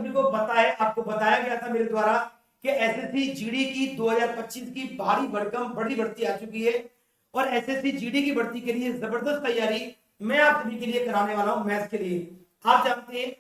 सभी को पता है, आपको बताया गया था मेरे द्वारा कि एसएससी जीडी की 2025 की भारी भरकम बड़ी भर्ती आ चुकी है और एसएससी जीडी की भर्ती के लिए जबरदस्त तैयारी मैं आप सभी के लिए कराने वाला हूं मैथ्स के लिए। आप जानते हैं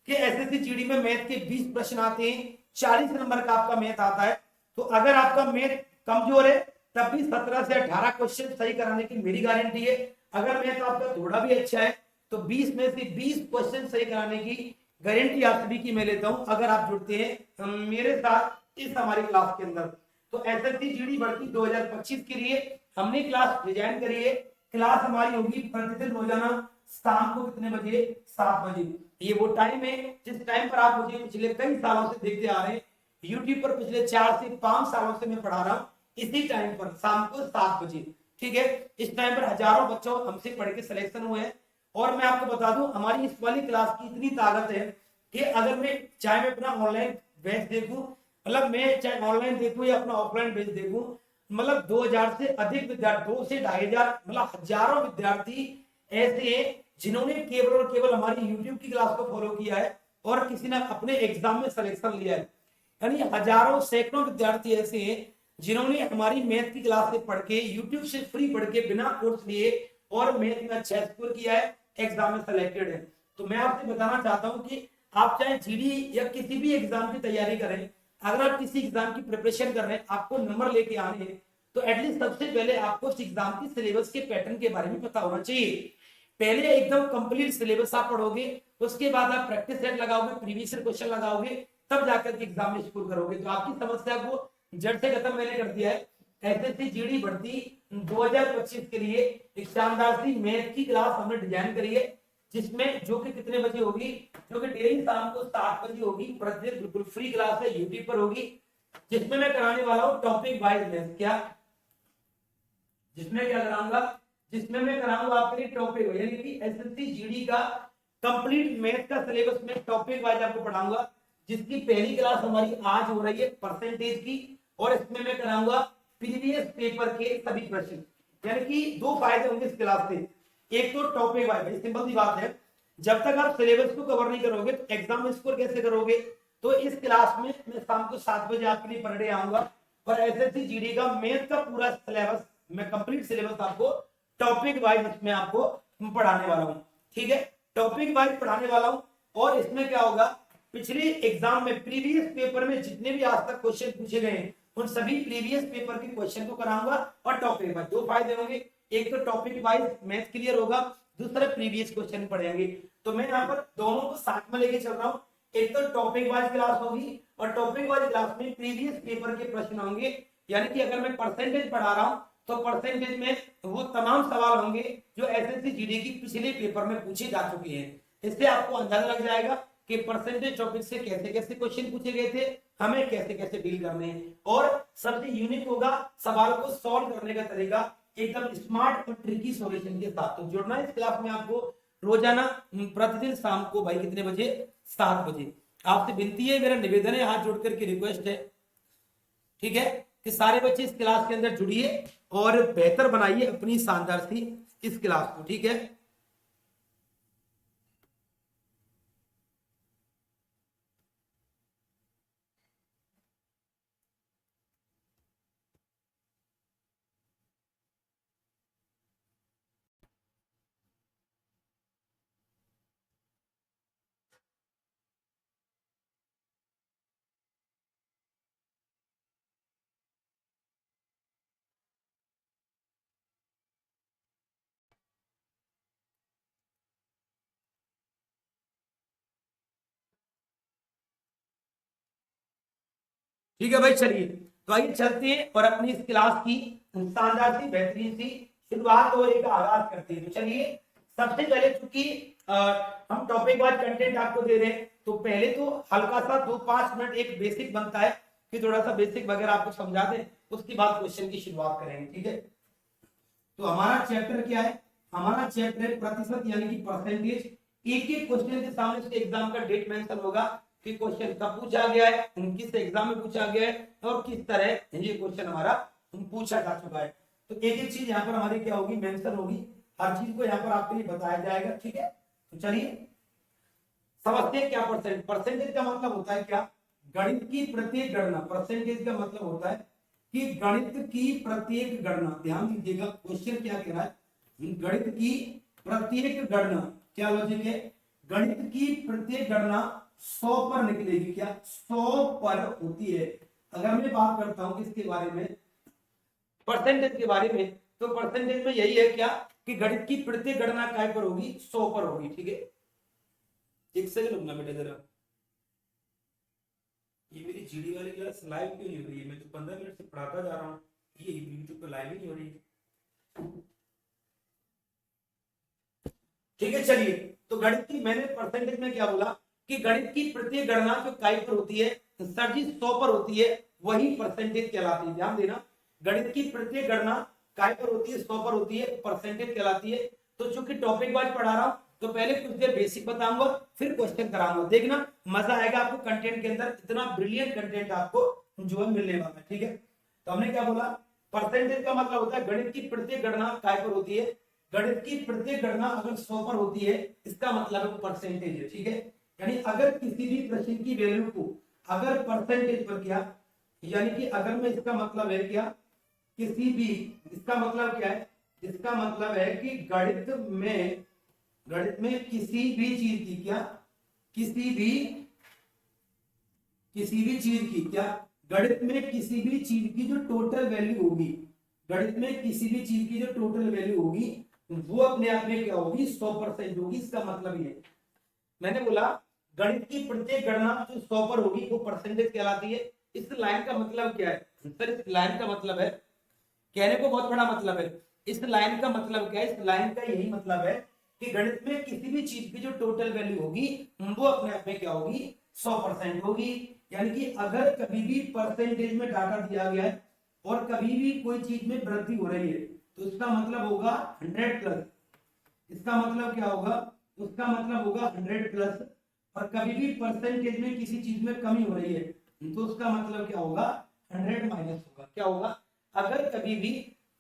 कि एसएससी जीडी में मैथ के 20 प्रश्न आते हैं, 40 नंबर का आपका मैथ आता है। तो अगर आपका मैथ कमजोर है तब भी 17 से 18 क्वेश्चन सही कराने की मेरी गारंटी है। अगर मैथ आपका थोड़ा भी अच्छा है तो 20 में से 20 क्वेश्चन सही कराने की गारंटी आप सभी की मैं लेता हूं अगर आप जुड़ते हैं मेरे साथ इस हमारी क्लास के अंदर। तो एसएससी जीडी भर्ती 2025 के लिए हमने क्लास डिजाइन करी है। क्लास हमारी होगी प्रतिदिन रोजाना शाम को कितने बजे? 7 बजे। ये वो टाइम है जिस टाइम पर आप मुझे पिछले कई सालों से देखते आ रहे हैं। यूट्यूब पर पिछले 4 से 5 सालों से मैं पढ़ा रहा हूँ इसी टाइम पर शाम को 7 बजे। ठीक है, इस टाइम पर हजारों बच्चों हमसे पढ़ के सिलेक्शन हुए हैं। और मैं आपको बता दूं हमारी इस वाली क्लास की इतनी ताकत है कि अगर मैं चाहे मैं अपना ऑनलाइन बैच देखूं, मतलब मैं चाहे ऑनलाइन देखूं या अपना ऑफलाइन बैच देखूं, मतलब 2000 से अधिक विद्यार्थी, 2 से 2500 मतलब हजारों विद्यार्थी ऐसे हैं जिन्होंने केवल और केवल हमारी यूट्यूब की क्लास को फॉलो किया है और किसी ने अपने एग्जाम में सिलेक्शन लिया है। यानी हजारों सैकड़ों विद्यार्थी ऐसे हैं जिन्होंने हमारी मैथ की क्लास से पढ़ के यूट्यूब से फ्री पढ़ के बिना कोर्स लिए और मैथ में अच्छा स्कोर किया है, एग्जाम में सिलेक्टेड है। तो मैं आपसे बताना चाहता हूं कि आप चाहे जीडी या किसी भी एग्जाम की तैयारी करें, अगर आप किसी एग्जाम की प्रिपरेशन कर रहे हैं, आपको नंबर लेके आने हैं, तो एटलीस्ट सबसे पहले आपको उस एग्जाम की सिलेबस के पैटर्न के बारे में पता होना चाहिए। पहले एकदम कंप्लीट सिलेबस आप पढ़ोगे, उसके बाद आप प्रैक्टिस सेट लगाओगे, प्रीवियस क्वेश्चन लगाओगे, तब जाकर के एग्जाम में स्कोर करोगे। तो आपकी समस्या को जड़ से खत्म मैंने कर दिया है। एसएससी जीडी भर्ती 2025 के लिए एक शानदार सी मैथ की क्लास हमने डिजाइन करी है, जिसमें जो कि कितने बजे होगी? जो कि डेली शाम को 7 बजे होगी। प्रतिदिन बिल्कुल फ्री क्लास है, यूट्यूब पर होगी, जिसमें मैं कराने वाला हूँ टॉपिक वाइज मैथ। क्या जिसमें क्या कराऊंगा? जिसमें मैं कराऊंगा आपके लिए टॉपिक, यानी कि एसएससी जीडी का कंप्लीट मैथ का सिलेबस में टॉपिक वाइज आपको पढ़ाऊंगा। जिसकी पहली क्लास हमारी आज हो रही है परसेंटेज की, और इसमें मैं कराऊंगा प्रीवियस पेपर के सभी प्रश्न। यानी कि 2 फायदे होंगे इस क्लास से। एक तो टॉपिक वाइज, सिंपल सी बात है, जब तक आप सिलेबस को कवर नहीं करोगे तो एग्जाम में स्कोर कैसे करोगे? तो इस क्लास में मैं शाम को 7 बजे आपके लिए पर डे आऊंगा और एसएससी जीडी का मैथ का पूरा सिलेबस, मैं कंप्लीट सिलेबस आपको टॉपिक वाइज इसमें आपको पढ़ाने वाला हूँ। ठीक है, टॉपिक वाइज पढ़ाने वाला हूँ। और इसमें क्या होगा, पिछले एग्जाम में प्रीवियस पेपर में जितने भी आज तक क्वेश्चन पूछे गए हैं उन सभी प्रीवियस पेपर के क्वेश्चन को कराऊंगा और टॉपिक वाइज। 2 फायदे होंगे, एक तो टॉपिक वाइज मैथ क्लियर होगा, दूसरा प्रीवियस क्वेश्चन पढ़ेंगे। तो मैं यहाँ पर दोनों को साथ में लेके चल रहा हूँ। एक तो टॉपिक वाइज क्लास होगी और टॉपिक वाइज क्लास में प्रीवियस पेपर के प्रश्न होंगे। यानी कि अगर मैं परसेंटेज पढ़ा रहा हूँ तो परसेंटेज में वो तमाम सवाल होंगे जो एसएससी जीडी की पिछले पेपर में पूछे जा चुके हैं। इससे आपको अंदाजा लग जाएगा कि परसेंटेज टॉपिक से कैसे कैसे क्वेश्चन पूछे गए थे, हमें कैसे कैसे डील करने हैं। और सबसे यूनिक होगा सवाल को सॉल्व करने का तरीका, एकदम स्मार्ट और ट्रिकी सॉल्यूशन के साथ। तो जुड़ना इस क्लास में आपको रोजाना प्रतिदिन शाम को भाई कितने बजे? 7 बजे। आपसे विनती है, मेरा निवेदन है, हाथ जोड़ करके रिक्वेस्ट है, ठीक है, कि सारे बच्चे इस क्लास के अंदर जुड़िए और बेहतर बनाइए अपनी शानदार सी इस क्लास को। ठीक है, ठीक है भाई, चलिए तो आइए चलते हैं और अपनी इस क्लास की शानदार सी बेहतरीन सी शुरुआत और एक आगाज करते हैं। तो चलिए, सबसे पहले चूंकि हम टॉपिक वाइज कंटेंट आपको दे रहे हैं, तो पहले तो हल्का सा 2-5 मिनट एक बेसिक बनता है कि थोड़ा सा बेसिक वगैरह आपको समझा दें, उसके बाद क्वेश्चन की शुरुआत करेंगे। ठीक है, तो हमारा चैप्टर क्या है? हमारा चैप्टर है प्रतिशत यानी कि परसेंटेज। एक एक क्वेश्चन के सामने उसके एग्जाम का डेट मेंशन होगा कि क्वेश्चन कब पूछा गया है, किस एग्जाम में पूछा गया है और किस तरह ये क्वेश्चन हमारा पूछा जा चुका है। तो एक एक चीज यहाँ पर हमारी क्या होगी? मेंशन होगी। हर चीज को यहाँ पर आपके लिए बताया जाएगा। ठीक है, तो चलिए समझते हैं क्या परसेंटेज का मतलब होता है क्या, गणित की प्रत्येक गणना। परसेंटेज का मतलब होता है कि गणित की प्रत्येक गणना, ध्यान दीजिएगा क्वेश्चन क्या कह रहा है, गणित की प्रत्येक गणना, क्या लॉजिक है, गणित की प्रत्येक गणना 100 पर निकलेगी, क्या 100 पर होती है। अगर मैं बात करता हूं किसके बारे में, परसेंटेज के बारे में, तो परसेंटेज में यही है क्या कि गणित की प्रत्येक गणना काय पर होगी, 100 पर होगी। ठीक है, एक सेकंड रुकना बेटा जरा, ये मेरी जीडी वाली क्लास लाइव क्यों नहीं हो रही है, मैं तो 15 मिनट से पढ़ाता जा रहा हूँ, ये यूट्यूब पे लाइव ही नहीं हो रही है। ठीक है चलिए, तो गणित की मैंने परसेंटेज में क्या बोला कि गणित की प्रत्येक गणना जो काय पर होती है, सर जी 100 पर होती है, वही परसेंटेज कहलाती है। ध्यान देना, गणित की प्रत्येक गणना काय पर होती है, 100 पर होती है, परसेंटेज कहलाती है। तो चूंकि टॉपिक वाइज पढ़ा रहा हूं, तो पहले कुछ देर बेसिक बताऊंगा, फिर क्वेश्चन कराऊंगा, देखना मजा आएगा आपको कंटेंट के अंदर, इतना ब्रिलियंट कंटेंट आपको जो है मिलने वाला है। ठीक है, तो हमने क्या बोला, परसेंटेज का मतलब होता है गणित की प्रत्येक गणना काय पर होती है, गणित की प्रत्येक गणना अगर 100 पर होती है, इसका मतलब है परसेंटेज है। ठीक है, यानी अगर किसी भी प्रश्न की वैल्यू को अगर परसेंटेज पर किया, यानी कि अगर मैं इसका मतलब है क्या, किसी भी, इसका मतलब क्या है, इसका मतलब है कि गणित में किसी भी चीज की क्या, किसी भी चीज की क्या, गणित में किसी भी चीज की जो टोटल वैल्यू होगी, गणित में किसी भी चीज की जो टोटल वैल्यू होगी, वो अपने आप में क्या होगी, 100% होगी। इसका मतलब ये, मैंने बोला गणित की प्रत्येक गणना जो 100 पर होगी वो परसेंटेज कहलाती है। इस लाइन का मतलब क्या है सर, इस लाइन का मतलब है, कहने को बहुत बड़ा मतलब है, इस लाइन का मतलब क्या है, इस लाइन का यही मतलब है कि गणित में किसी भी चीज की जो टोटल वैल्यू होगी वो अपने आप में क्या होगी, 100% होगी। यानी कि अगर कभी भी परसेंटेज में डाटा दिया गया है और कभी भी कोई चीज में वृद्धि हो रही है, तो इसका मतलब होगा 100 प्लस, इसका मतलब क्या होगा, उसका मतलब होगा 100 प्लस। और कभी भी परसेंटेज में किसी चीज में कमी हो रही है, तो उसका मतलब क्या होगा, 100 माइनस होगा। क्या होगा, अगर कभी भी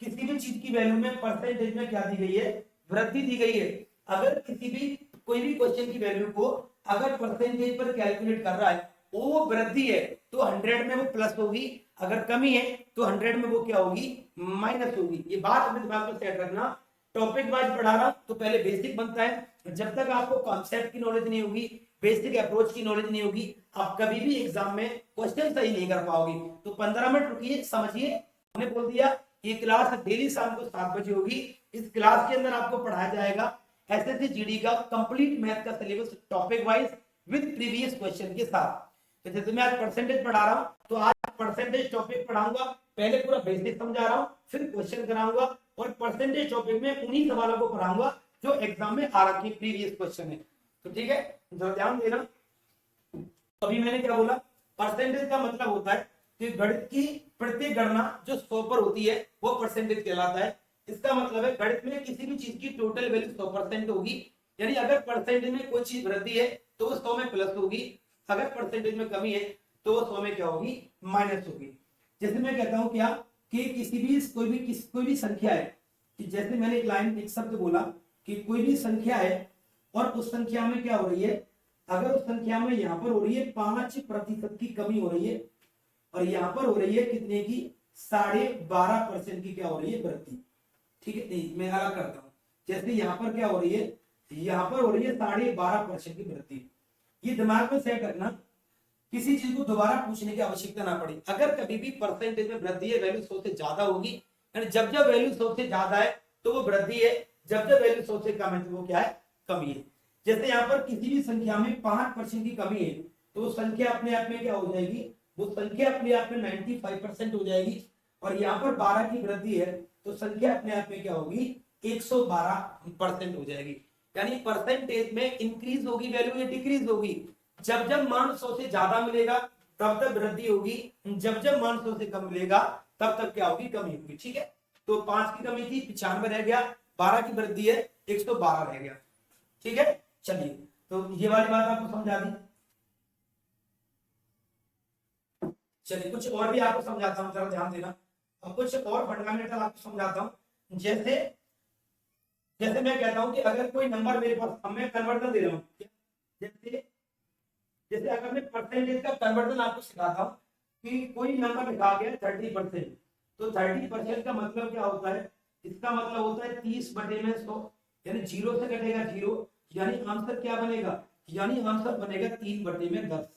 किसी भी चीज की वैल्यू में परसेंटेज में क्या दी गई है, वृद्धि दी गई है, अगर किसी भी कोई भी क्वेश्चन की वैल्यू को अगर परसेंटेज पर कैलकुलेट कर रहा है, वो वृद्धि है तो 100 में वो प्लस होगी, अगर कमी है तो 100 में वो क्या होगी, माइनस होगी। ये बात अपने दिमाग में सेट रखना, टॉपिक वाइज पढ़ा रहा हूं तो पहले बेसिक बनता है, जब तक आपको कॉन्सेप्ट की नॉलेज नहीं होगी, बेसिक अप्रोच की नॉलेज नहीं होगी, आप कभी भी एग्जाम में क्वेश्चन सही नहीं कर पाओगे। तो 15 मिनट रुकिए, समझिए, हमने बोल दिया ये क्लास डेली शाम को 7 बजे होगी। इस क्लास के अंदर आपको पढ़ाया जाएगा एसएससी जीडी का कंप्लीट मैथ का syllabus topic wise with previous question के साथ। तो जैसे मैं आज परसेंटेज पढ़ा रहा हूं, तो आज परसेंटेज टॉपिक पढ़ाऊंगा, पहले पूरा बेसिक समझा रहा हूं, फिर क्वेश्चन कराऊंगा, और परसेंटेज टॉपिक में उन्हीं सवालों को पढ़ाऊंगा जो एग्जाम में आ रखी प्रीवियस क्वेश्चन है। तो ठीक है, जरा ध्यान देना। अभी मैंने क्या बोला, परसेंटेज का मतलब होता है कि गणित की प्रत्येक गणना जो 100 पर होती है वो परसेंटेज कहलाता है। इसका मतलब है गणित में किसी भी चीज की टोटल वैल्यू 100% होगी, यानी अगर परसेंटेज में कोई चीज वृद्धि है तो वो 100 में प्लस होगी, अगर परसेंटेज में कमी है तो वो 100 में क्या होगी, माइनस होगी। जैसे मैं कहता हूं क्या कि कोई भी संख्या है, कि जैसे मैंने एक लाइन एक शब्द बोला कि कोई भी संख्या है और उस संख्या में क्या हो रही है, अगर उस संख्या में यहां पर हो रही है 5% की कमी हो रही है, और यहां पर हो रही है कितने की, 12.5% की क्या हो रही है, वृद्धि। ठीक है, नहीं मैं अलग करता हूं, जैसे यहां पर क्या हो रही है, यहां पर हो रही है 12.5% की वृद्धि। ये दिमाग में सेट रखना, किसी चीज को दोबारा पूछने की आवश्यकता ना पड़ी। अगर कभी भी परसेंटेज में वृद्धि है, वैल्यू 100 से ज्यादा होगी, यानी जब जब वैल्यू 100 से ज्यादा है तो वो वृद्धि है, जब जब वैल्यू 100 से कम है तो वो क्या है, कमी है। जैसे यहाँ पर किसी भी संख्या में 5% की कमी है, तो वो संख्या अपने आप में क्या हो जाएगी, वो संख्या अपने आप में 95% हो जाएगी। और यहाँ पर 12 की वृद्धि है तो संख्या अपने आप में क्या होगी, 112% हो जाएगी। यानी परसेंटेज में इंक्रीज होगी वैल्यू या डिक्रीज होगी, जब जब मान 100 से ज्यादा मिलेगा तब तक वृद्धि होगी, जब जब मान 100 से कम मिलेगा तब तक क्या होगी, कमी होगी। ठीक है, तो 5 की कमी थी 95 रह गया, 12 की वृद्धि है 112 रह गया। ठीक है, चलिए, तो ये वाली बात आपको समझा दी। चलिए कुछ और भी आपको समझाता हूँ, जरा ध्यान देना। अब कुछ और फंडामेंटल आपको समझाता हूँ। जैसे जैसे मैं कहता हूं कि अगर कोई नंबर मेरे पास, अब मैं कन्वर्जन दे रहा हूं, जैसे जैसे अगर मैं परसेंटेज का कन्वर्जन आपको सिखाता हूँ कि कोई नंबर लिखा गया 30%, तो 30% का मतलब क्या होता है, इसका मतलब होता है 30/100, यानी जीरो से कटेगा जीरो, यानी आंसर क्या बनेगा, यानी आंसर बनेगा 3/10।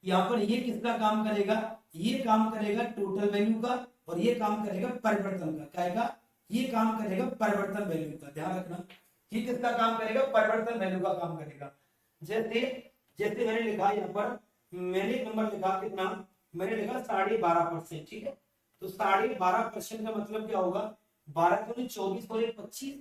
यहाँ पर ये किसका काम करेगा, ये काम करेगा टोटल वैल्यू का, और ये काम करेगा परिवर्तन का, क्या का, ये काम करेगा परिवर्तन वैल्यू का, ध्यान रखना। ये किसका काम करेगा, परिवर्तन वैल्यू का काम करेगा। जैसे जैसे मैंने लिखा यहाँ पर, मैंने नंबर लिखा कितना, मैंने लिखा 12.5%, ठीक है। तो 12.5% का मतलब क्या होगा, 12 दूनी 24 और 25,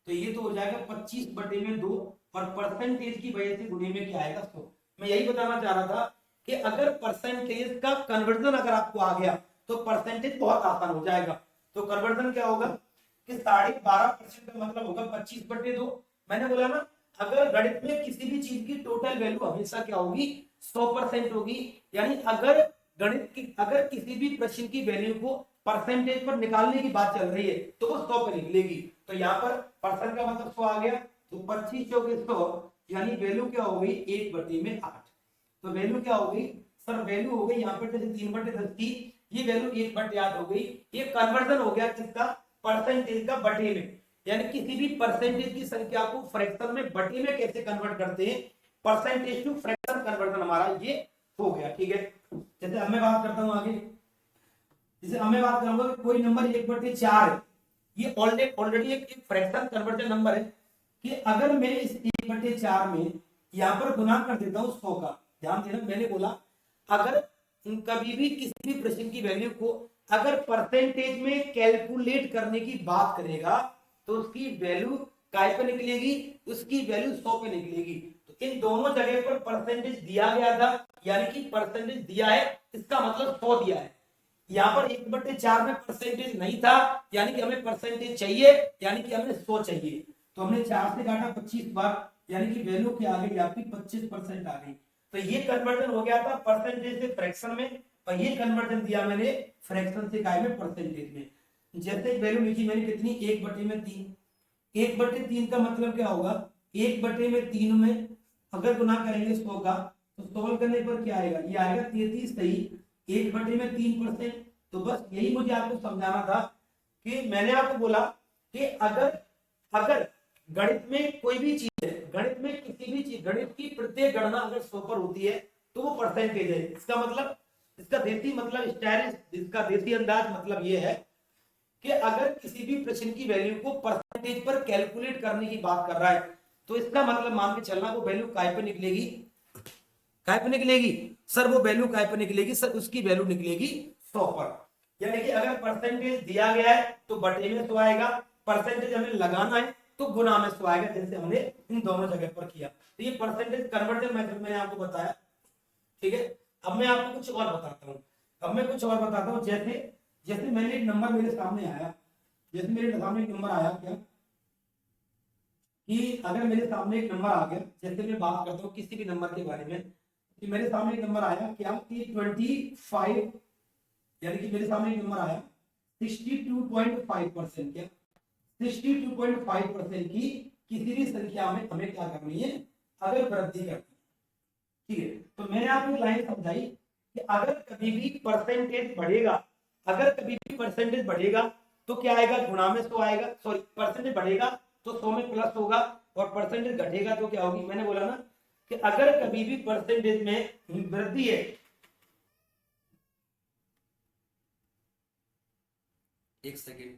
तो ये तो हो जाएगा 25/2, और परसेंटेज की वजह से गुणे में क्या आएगा 100। मैं यही बताना चाह रहा था कि अगर परसेंटेज का कन्वर्जन अगर आपको आ गया तो परसेंटेज बहुत आसान हो जाएगा। तो कन्वर्जन क्या होगा कि 12.5% का मतलब होगा 25/2। मैंने बोला ना, अगर गणित में किसी भी चीज की टोटल वैल्यू हमेशा क्या होगी, 100% होगी, यानी अगर गणित की, अगर किसी भी प्रश्न की वैल्यू को परसेंटेज पर निकालने की बात चल रही है तो वो 100 पे निकलेगी। तो यहाँ पर परसेंट का मतलब 100 आ गया, तो 25 चौके 100, यानी वैल्यू क्या हो गई 1/8। तो वैल्यू क्या हो गई सर, वैल्यू हो गई यहाँ पर जैसे 3/10 की, ये वैल्यू 1/8 हो गई। ये कन्वर्जन हो गया किसका, परसेंटेज का बटे में, यानी किसी भी परसेंटेज की संख्या को फ्रैक्शन में बटे में कैसे कन्वर्ट करते हैं, परसेंटेज टू फ्रैक्शन कन्वर्जन हमारा ये हो गया, ठीक है। जैसे अब मैं बात करता हूं आगे, जैसे अब मैं बात करूंगा कि कोई नंबर 1/4 है, ये ऑलरेडी एक फ्रैक्शन कन्वर्जन नंबर है, कि अगर मैं इस 1/4 में यहां पर गुना कर देता हूं 100 का, ध्यान देना मैंने बोला अगर कभी भी किसी भी प्रश्न की वैल्यू को अगर परसेंटेज में कैलकुलेट करने की बात करेगा तो उसकी वैल्यू काय पे निकलेगी, उसकी वैल्यू 100 पे निकलेगी। तो इन दोनों जगह पर परसेंटेज दिया गया था, यानी कि परसेंटेज दिया है, इसका मतलब 100 दिया है। यहाँ पर 1/4 में परसेंटेज नहीं था, यानी कि हमें परसेंटेज चाहिए, यानी कि हमें 100 चाहिए। तो हमने 4 से काटा 25 बार, यानी कि वैल्यू क्या आ गई आपकी 25% आ गई। तो ये कन्वर्जन हो गया था परसेंटेज से फ्रैक्शन में, और ये कन्वर्जन दिया मैंने फ्रैक्शन से काय में परसेंटेज में। जैसे वैल्यू लिखी मैंने कितनी, 1/3। 1/3 का मतलब क्या होगा, 1/3 में अगर गुना करेंगे 100 का, तो सोल्व करने पर क्या आएगा, ये आएगा 33 सही, 1/3%। तो बस यही मुझे आपको समझाना था कि मैंने आपको बोला कि अगर अगर गणित में कोई भी चीज है, गणित में किसी भी चीज, गणित की प्रत्येक गणना अगर 100 पर होती है तो वो परसेंटेज है। इसका मतलब, इसका देसी मतलब स्टाइलिश, इसका देसी अंदाज मतलब ये है कि अगर किसी भी प्रश्न की वैल्यू को परसेंटेज पर कैलकुलेट करने की बात कर रहा है तो इसका मतलब मान के चलना वो वैल्यू काय पे निकलेगी, काय पे निकलेगी सर, वो वैल्यू काय पे निकलेगी सर, उसकी वैल्यू निकलेगी 100 पर। यानी कि अगर परसेंटेज दिया गया है तो बटे में 100 आएगा, परसेंटेज हमें लगाना है तो गुना में 100 आएगा, जैसे हमने इन दोनों जगह पर किया। तो ये परसेंटेज कन्वर्जन मेथड मैंने आपको बताया, ठीक है। अब मैं आपको कुछ और बताता हूँ, अब मैं कुछ और बताता हूँ। जैसे जैसे मैंने एक नंबर मेरे सामने आया, जैसे मेरे सामने एक नंबर आया क्या, कि अगर मेरे सामने एक नंबर आ गया, जैसे मैं बात करता हूँ किसी भी नंबर के बारे में, कि मेरे सामने एक नंबर आया क्या कि 25, यानी कि मेरे सामने एक नंबर आया 62.5%, क्या 62.5% की किसी भी संख्या में हमें क्या करनी है, अगर वृद्धि करनी है, ठीक है। तो मैंने आपको लाइन समझाई कि अगर कभी भी परसेंटेज बढ़ेगा, अगर कभी भी परसेंटेज बढ़ेगा तो क्या आएगा, गुणा में 100 आएगा, सॉरी परसेंटेज बढ़ेगा तो 100 में प्लस होगा, और परसेंटेज घटेगा तो क्या होगी, मैंने बोला ना कि अगर कभी भी परसेंटेज में वृद्धि है, एक सेकेंड,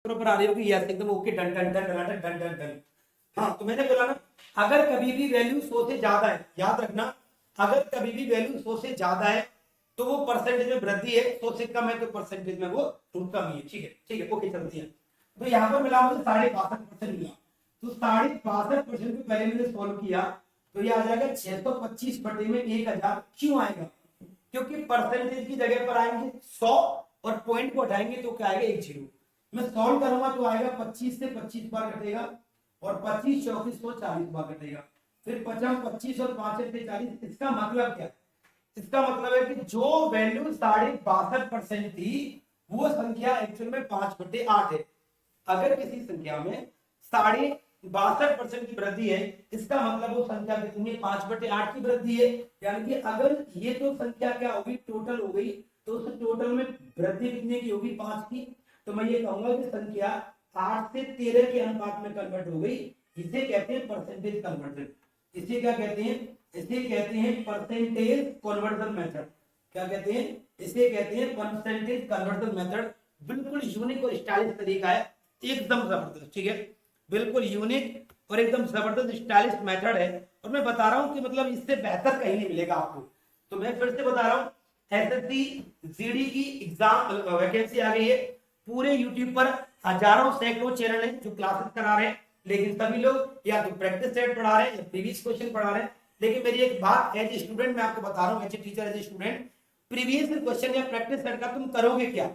पर आ रही होगी यस एकदम okay done done done done done done done. हाँ तो मैंने बोला ना, अगर कभी भी वैल्यू 100 से ज्यादा है, याद रखना, अगर कभी भी वैल्यू 100 से ज्यादा है तो वो परसेंटेज में वृद्धि है, 100 से कम है तो परसेंटेज में वो कमी है। ठीक है ओके चलती है। तो यहाँ पर मिला मुझे 62.5% मिला, तो 62.5% को पहले मैंने सॉल्व किया तो ये आ जाएगा 625 बटे में 1000। क्यों आएगा? क्योंकि परसेंटेज की जगह पर आएंगे 100 और पॉइंट को हटाएंगे तो क्या आएगा 1 0। मैं सॉल्व करूंगा तो आएगा 25 से 25 बार कटेगा और 25 34 को 40 बार कटेगा, फिर 50 25 और 5 से 40। इसका मतलब क्या? इसका मतलब है कि जो वैल्यू 62.5% थी वो संख्या एक्चुअल में 5/8 है। अगर किसी संख्या में 62.5% की वृद्धि है, इसका मतलब वो संख्या कितनी है? 5/8 की वृद्धि है। यानी कि अगर ये तो संख्या क्या होगी टोटल हो गई, तो उस टोटल में वृद्धि कितने की होगी? 5 की। तो मैं ये कहूंगा कि संख्या 8 से 13 के अनुपात में कन्वर्ट हो गई। इसे कहते हैं परसेंटेज कन्वर्जन। इसे क्या कहते हैं? इसे कहते हैं परसेंटेज कन्वर्जन मेथड। क्या कहते हैं? इसे कहते हैं परसेंटेज कन्वर्जन मेथड। बिल्कुल यूनिक और स्टाइलिश तरीका है, एकदम जबरदस्त। ठीक है, बिल्कुल यूनिक और एकदम जबरदस्त स्टाइलिश मेथड है। और मैं बता रहा हूं कि मतलब इससे बेहतर कहीं नहीं मिलेगा आपको। तो मैं फिर से बता रहा हूं, एसएससी जीडी की एग्जाम वैकेंसी आ गई है। पूरे यूट्यूब पर हजारों सैकड़ों चैनल है जो क्लासेस करा रहे हैं, लेकिन सभी लोग या तो प्रैक्टिस सेट पढ़ा रहे हैं या प्रीवियस क्वेश्चन पढ़ा रहे हैं। लेकिन मेरी एक बात एज ए स्टूडेंट मैं आपको बता रहा हूँ, as a teacher as a student, previous question या प्रैक्टिस सेट का तुम करोगे क्या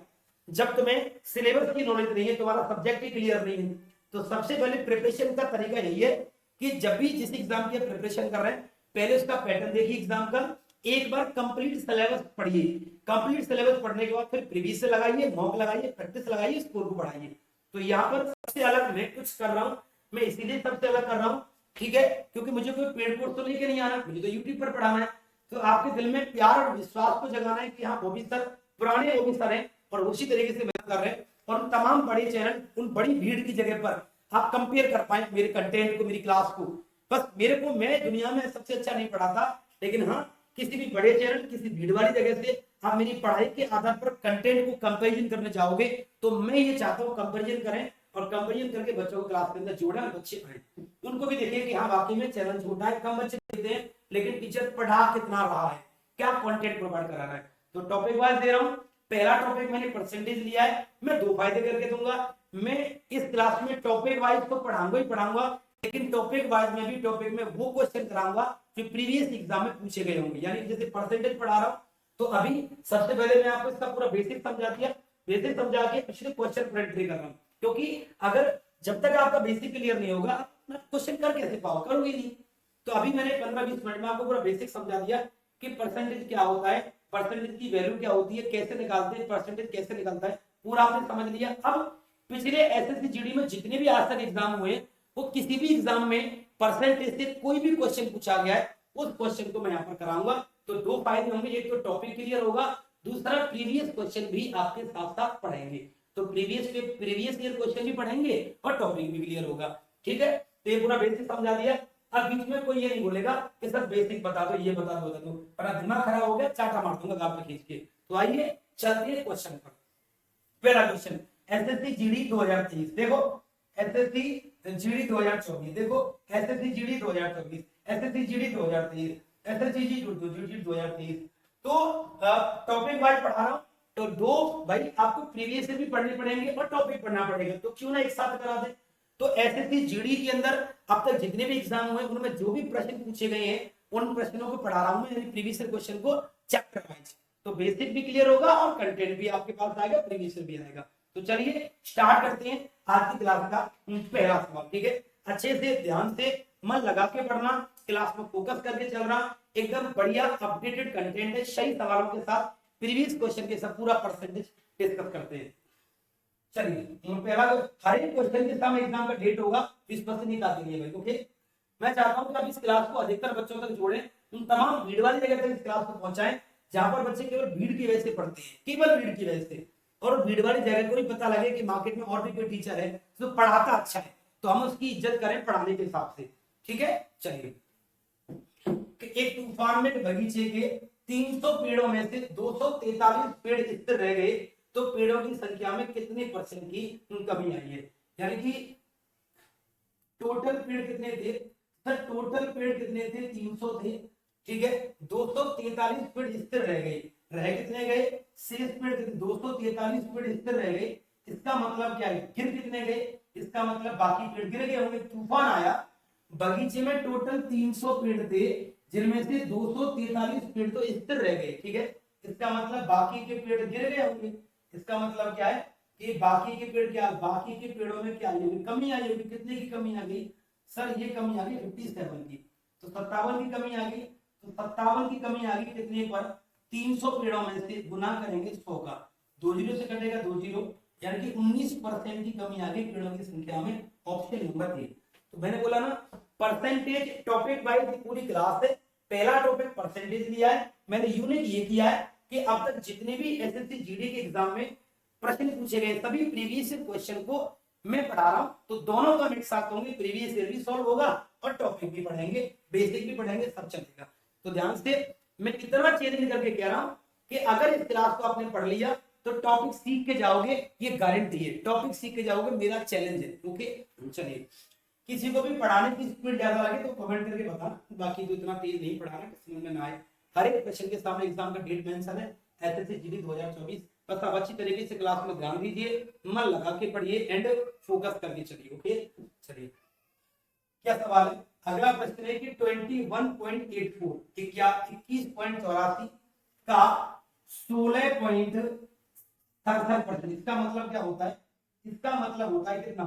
जब तुम्हें सिलेबस की नॉलेज नहीं है, तुम्हारा सब्जेक्ट ही क्लियर नहीं है। तो सबसे पहले प्रिपरेशन का तरीका यही है कि जब भी जिस एग्जाम की प्रिपरेशन कर रहे हैं पहले उसका पैटर्न देखिए एग्जाम का, एक बार कंप्लीट सिलेबस पढ़िए। कंप्लीट सिलेबस पढ़ने के बाद फिर प्रीवियस से लगाइए, मॉक लगाइए, प्रैक्टिस लगाइए, स्कोर को बढ़ाइए। तो यहाँ पर सबसे अलग मैं कुछ कर रहा हूँ, मैं इसीलिए सबसे अलग कर रहा हूँ, ठीक है, क्योंकि मुझे कोई पेड कोर्स तो लेके नहीं आना, मुझे तो यूट्यूब पर पढ़ाना है। तो आपके दिल में प्यार और विश्वास को जगाना है कि हाँ वो भी सर पुराने वो भी सर हैं और उसी तरीके से मेहनत कर रहे हैं। और उन तमाम बड़े चैनल उन बड़ी भीड़ की जगह पर आप कंपेयर कर पाए मेरे कंटेंट को, मेरी क्लास को। बस मेरे को, मैं दुनिया में सबसे अच्छा नहीं पढ़ाता, लेकिन हाँ किसी भी बड़े चैनल किसी भीड़ वाली जगह से आप मेरी पढ़ाई के आधार पर कंटेंट को कंपैरिजन करने जाओगे तो मैं ये चाहता हूँ कंपैरिजन करें और कंपैरिजन करके बच्चों को क्लास के अंदर जोड़ें और बच्चे पढ़ें। उनको भी देखिए कि हाँ वाकई में चैनल छोटा है, कम बच्चे देखते हैं, लेकिन टीचर पढ़ा कितना रहा है, क्या कंटेंट प्रोवाइड करा रहा है। तो टॉपिक वाइज दे रहा हूँ। पहला टॉपिक मैंने परसेंटेज लिया है, मैं 2 फायदे करके दूंगा। मैं इस क्लास में टॉपिक वाइज तो पढ़ाऊंगा ही पढ़ाऊंगा, लेकिन टॉपिक वाइज में भी टॉपिक में वो क्वेश्चन कराऊंगा जो प्रीवियस एग्जाम में पूछे गए होंगे। यानी जैसे परसेंटेज पढ़ा रहा हूँ तो अभी सबसे पहले मैं आपको इसका पूरा बेसिक समझा दिया, बेसिक समझा के पिछले क्वेश्चन पर एंट्री कर रहा हूँ। क्योंकि अगर जब तक आपका बेसिक क्लियर नहीं होगा क्वेश्चन कर कैसे पाओ, करोगे नहीं। तो अभी मैंने 15-20 मिनट में आपको पूरा बेसिक समझा दिया कि परसेंटेज क्या होता है, परसेंटेज की वैल्यू क्या होती है, कैसे निकालते हैं, परसेंटेज कैसे निकलता है, पूरा आपने समझ लिया। अब पिछले एसएससी जीडी में जितने भी आज तक एग्जाम हुए वो किसी भी एग्जाम में परसेंटेज से कोई भी क्वेश्चन पूछा गया है उस क्वेश्चन को मैं यहाँ पर कराऊंगा। तो 2 फायदे होंगे, एक तो टॉपिक क्लियर होगा, दूसरा प्रीवियस क्वेश्चन भी आपके साथ साथ पढ़ेंगे। तो प्रीवियस ईयर क्वेश्चन भी पढ़ेंगे और टॉपिक भी क्लियर होगा। ठीक है, तो ये पूरा बेसिक समझा दिया। अब बीच में कोई ये नहीं बोलेगा कि सर बेसिक बता दो, ये बता दो, पर दिमाग खराब हो गया चाटा मार दूंगा गाल पे खींच के। तो आइए चलते हैं क्वेश्चन पर। पहला क्वेश्चन एसएससी जीडी 2023, देखो एसएससी जीडी 2024, देखो SSC GD 2024, SSC GD 2023, SSC GD 2023। तो टॉपिक वाइज पढ़ा रहा हूं, तो 2 भाई आपको प्रीवियस से भी पढ़ने पड़ेंगे और टॉपिक पढ़ना पड़ेगा, तो क्यों ना एक साथ करा दे। तो एसएससी जीडी के अंदर अब तक जितने भी एग्जाम हुए उनमें जो भी प्रश्न पूछे गए हैं उन प्रश्नों को पढ़ा रहा हूं मैं, यानी प्रीवियस क्वेश्चन को चैप्टर वाइज। तो बेसिक भी क्लियर होगा और कंटेंट भी आपके पास आएगा, प्रीवियस भी आएगा। तो चलिए स्टार्ट करते हैं आज की क्लास का पहला सवाल। ठीक है, अच्छे से ध्यान से मन लगा के पढ़ना, क्लास में फोकस करके चल रहा, एकदम बढ़िया अपडेटेड कंटेंट है, सही सवालों के साथ प्रीवियस क्वेश्चन के सब पूरा परसेंटेज डिस्कस करते हैं। चलिए पहला हर एक क्वेश्चन के सामने एग्जाम का डेट होगा 20% निकाल देंगे भाई। ओके, मैं चाहता हूं कि आप इस क्लास को अधिकतर बच्चों तक जोड़ें, उन तमाम भीड़ वाली जगह तक इस क्लास को पहुंचाएं जहां पर बच्चे केवल भीड़ की वजह से पढ़ते हैं, केवल भीड़ की वजह से। और भीड़ वाली जगह को भी पता लगे कि मार्केट में और भी कोई टीचर है जो पढ़ाता अच्छा है, तो हम उसकी इज्जत करें पढ़ाने के हिसाब से। ठीक है, चलिए एक तूफान में बगीचे के 300 पेड़ों में से 243 पेड़ स्थिर रह गए तो पेड़ों की संख्या में कितने परसेंट की कमी आई है, यानी कि टोटल पेड़ कितने थे सर, टोटल पेड़ कितने थे 300 थे, ठीक है, 243 पेड़ स्थिर रह गए, रह कितने गए, शेष पेड़ 243 पेड़ स्थिर रह गए, इसका मतलब क्या है, गिर कितने गए, इसका मतलब बाकी पेड़ गिर गए होंगे, तूफान आया, बगीचे में टोटल 300 पेड़ थे जिनमें से 243 पेड़ तो स्थिर रह गए, ठीक है, इसका मतलब बाकी के पेड़ गिर गए होंगे, इसका मतलब क्या है कि बाकी के पेड़ क्या, बाकी के पेड़ों में क्या आई होगी, कमी आई होगी, कितने की कमी आ गई सर, ये कमी आ गई 57 की, तो 57 की कमी आ गई, तो 57 की कमी आ गई कितने पर, 300 पेड़ों में से गुना करेंगे 100 का, 2 जीरो से कटेगा 2 जीरो, यानी कि 19% की कमी आ गई पेड़ों की संख्या में, ऑप्शन नंबर ए। तो मैंने बोला ना परसेंटेज टॉपिक वाइज पूरी क्लास है, पहला टॉपिक परसेंटेज लिया है मैंने, यूनिक ये किया है कि अब तक जितने भी एसएससी जीडी के एग्जाम में प्रश्न पूछे गए सभी प्रीवियस क्वेश्चन को मैं पढ़ा रहा हूं, तो दोनों का एक साथ होंगे, प्रीवियस ईयर भी सॉल्व होगा और टॉपिक भी पढ़ेंगे, बेसिक भी पढ़ेंगे, सब चलेगा। तो ध्यान से मैं इतना चैलेंज करके कह रहा हूं कि अगर इस क्लास को आपने पढ़ लिया तो टॉपिक सीख के जाओगे, ये गारंटी है, टॉपिक सीख के जाओगे, मेरा चैलेंज है। ओके चलिए, किसी को भी पढ़ाने की स्पीड ज्यादा लगे तो कमेंट करके बताना, बाकी तो इतना तेज नहीं पढ़ाना कि समझ में ना आए, हर एक क्वेश्चन के सामने एग्जाम का डेट मेंशन है, एसएससी जीडी 2024, बस आप अच्छी तरीके से क्लास में ध्यान दीजिए, मन लगा के पढ़िए एंड फोकस करके चलिए। ओके चलिए, क्या सवाल है, अगला प्रश्न है कि 21.84 क्या 21.84 का 16.67%, इसका मतलब क्या होता है, इसका मतलब होता है कितना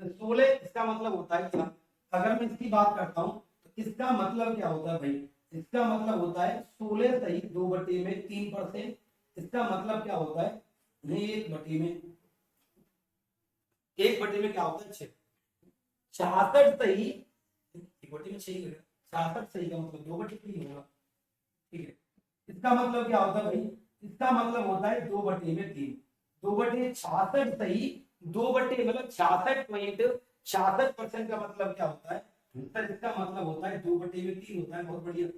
16, इसका मतलब होता है क्या, अगर मैं इसकी बात करता हूं तो इसका मतलब क्या होता है भाई, इसका मतलब होता है 16 सही 2/3%, इसका मतलब क्या होता है, 1/में क्या होता है 6, 66 सही 1/6 66 सही का मतलब 2/3 होगा, ठीक है, इसका मतलब क्या होता है भाई, इसका मतलब होता है 2/3, 2/66 सही, 2/, मतलब 66.66% का मतलब क्या होता है सर, इसका मतलब होता है 2/3 होता है, बहुत बढ़िया,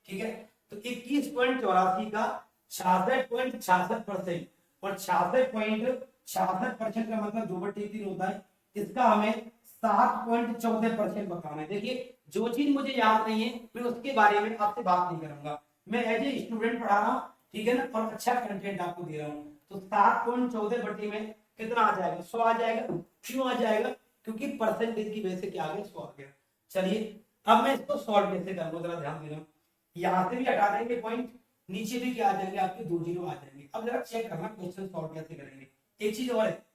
ठीक है, तो 21.84 का 66.66% और 66.66% का मतलब 2/3 होता है, इसका हमें 7.14% बताना है। देखिए जो चीज मुझे याद नहीं है मैं उसके बारे में आपसे बात नहीं करूंगा, मैं एज ए स्टूडेंट पढ़ा रहा हूँ, ठीक है ना, और अच्छा कंटेंट आपको दे रहा हूँ, तो 7.14 में कितना आ जाएगा, 100 आ जाएगा, क्यों आ जाएगा, क्योंकि परसेंटेज की वजह से क्या आ गया, 100 आ गया। चलिए अब मैं इसको सॉल्व कैसे करूंगा, जरा ध्यान देना, यहाँ से भी हटा देंगे पॉइंट, नीचे भी क्या आ जाएंगे आपके 2 जीरो आ जाएंगे, अब जरा चेक करना क्वेश्चन सॉल्व कैसे करेंगे, एक चीज और है,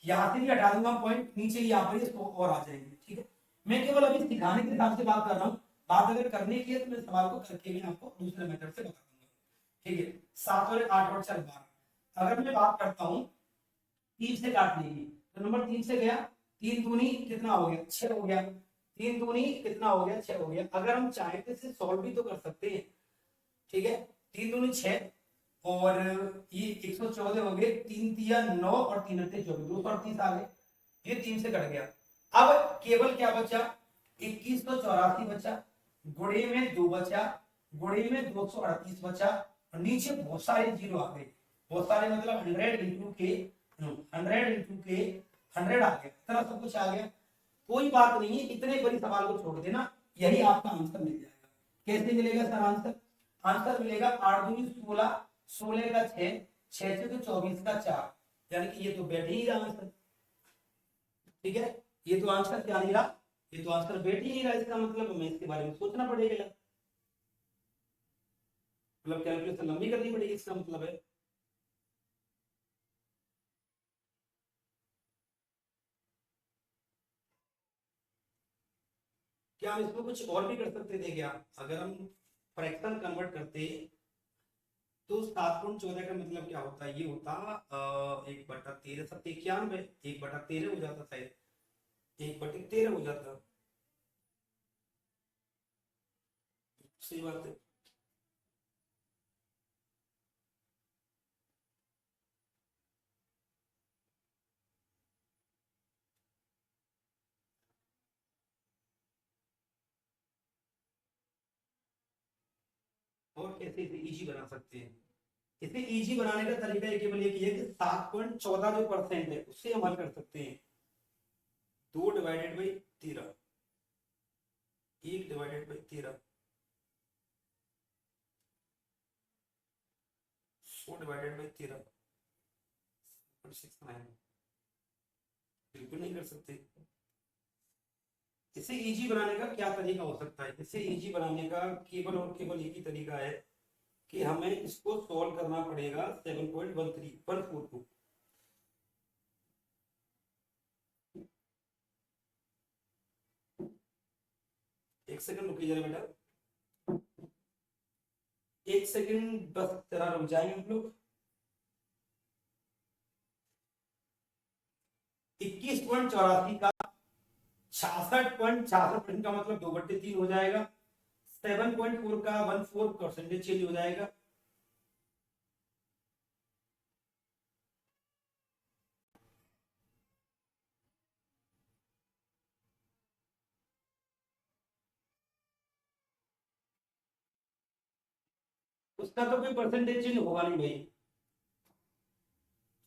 यहाँ से भी हटा दूंगा पॉइंट, नीचे यहाँ पर 100 और आ जाएंगे, ठीक है, मैं केवल अभी सिखाने के हिसाब से बात कर रहा हूँ, बात अगर करने की है तो मैं सवाल को करके मैं आपको दूसरे मेथड से बता दूंगा, ठीक है, 7 और 8 और 4 12, अगर मैं बात करता हूँ 3 से काटने की, तो नंबर 3 से गया, 3 दूनी कितना हो गया 6 हो गया, 3 दूनी कितना हो गया 6 हो गया, अगर हम चाहें तो इसे सॉल्व भी तो कर सकते हैं, ठीक है, 3 दूनी 6 और ये 114 हो गए, 3 तिया 9 और 3 अट्ठे 24, 238 आ गए, ये 3 से कट गया, अब केवल क्या बचा 2184 बचा, गुणे में 2 बचा, गुणे में 238 बचा, और नीचे बहुत सारे जीरो आ गए, बहुत सारे मतलब 100 इंटू के 100 आ गया, इतना सब कुछ आ गया, कोई बात नहीं है, इतने बड़ी सवाल को छोड़ देना, यही आपका आंसर मिल जाएगा। कैसे मिलेगा सर आंसर, आंसर मिलेगा 8 दूनी 16, 16 का 6, 6 से तो 24 का 4, यानी कि ये तो बैठ ही रहा आंसर, ठीक है, ये तो आंसर क्या नहीं रहा, ये तो आंसर बैठ ही नहीं रहा, इसका मतलब हमें इसके बारे में सोचना पड़ेगा, मतलब कैलकुलेशन लंबी करनी पड़ेगी, इसका मतलब है। क्या हम इसमें कुछ और भी कर सकते थे क्या, अगर हम फ्रैक्शन कन्वर्ट करते तो 7.14 का मतलब क्या होता है, ये होता 1/13 सत्य 91, 1/13 हो जाता शायद, 1/13 हो जाता, सही बात है। और कैसे इसे इजी बना सकते हैं, इसे इजी बनाने का तरीका ये केवल एक ही है कि 7.14 जो परसेंट है उससे हम हल कर सकते हैं। 2 divided by 13, 1 divided by 13, 100 divided by 13, 69, बिल्कुल नहीं कर सकते। इसे इजी बनाने का क्या तरीका हो सकता है? इसे इजी बनाने का केवल और केवल एक ही तरीका है कि हमें इसको सॉल्व करना पड़ेगा 7.142। एक सेकंड रुकिए जरा बेटा, एक सेकंड बस जरा रुक जाएंगे हम लोग। 21.84 का 66.66% का मतलब 2/3 हो जाएगा। 7.4 का 14% चेंज हो जाएगा। उसका तो कोई परसेंटेज चेंज होगा नहीं भाई,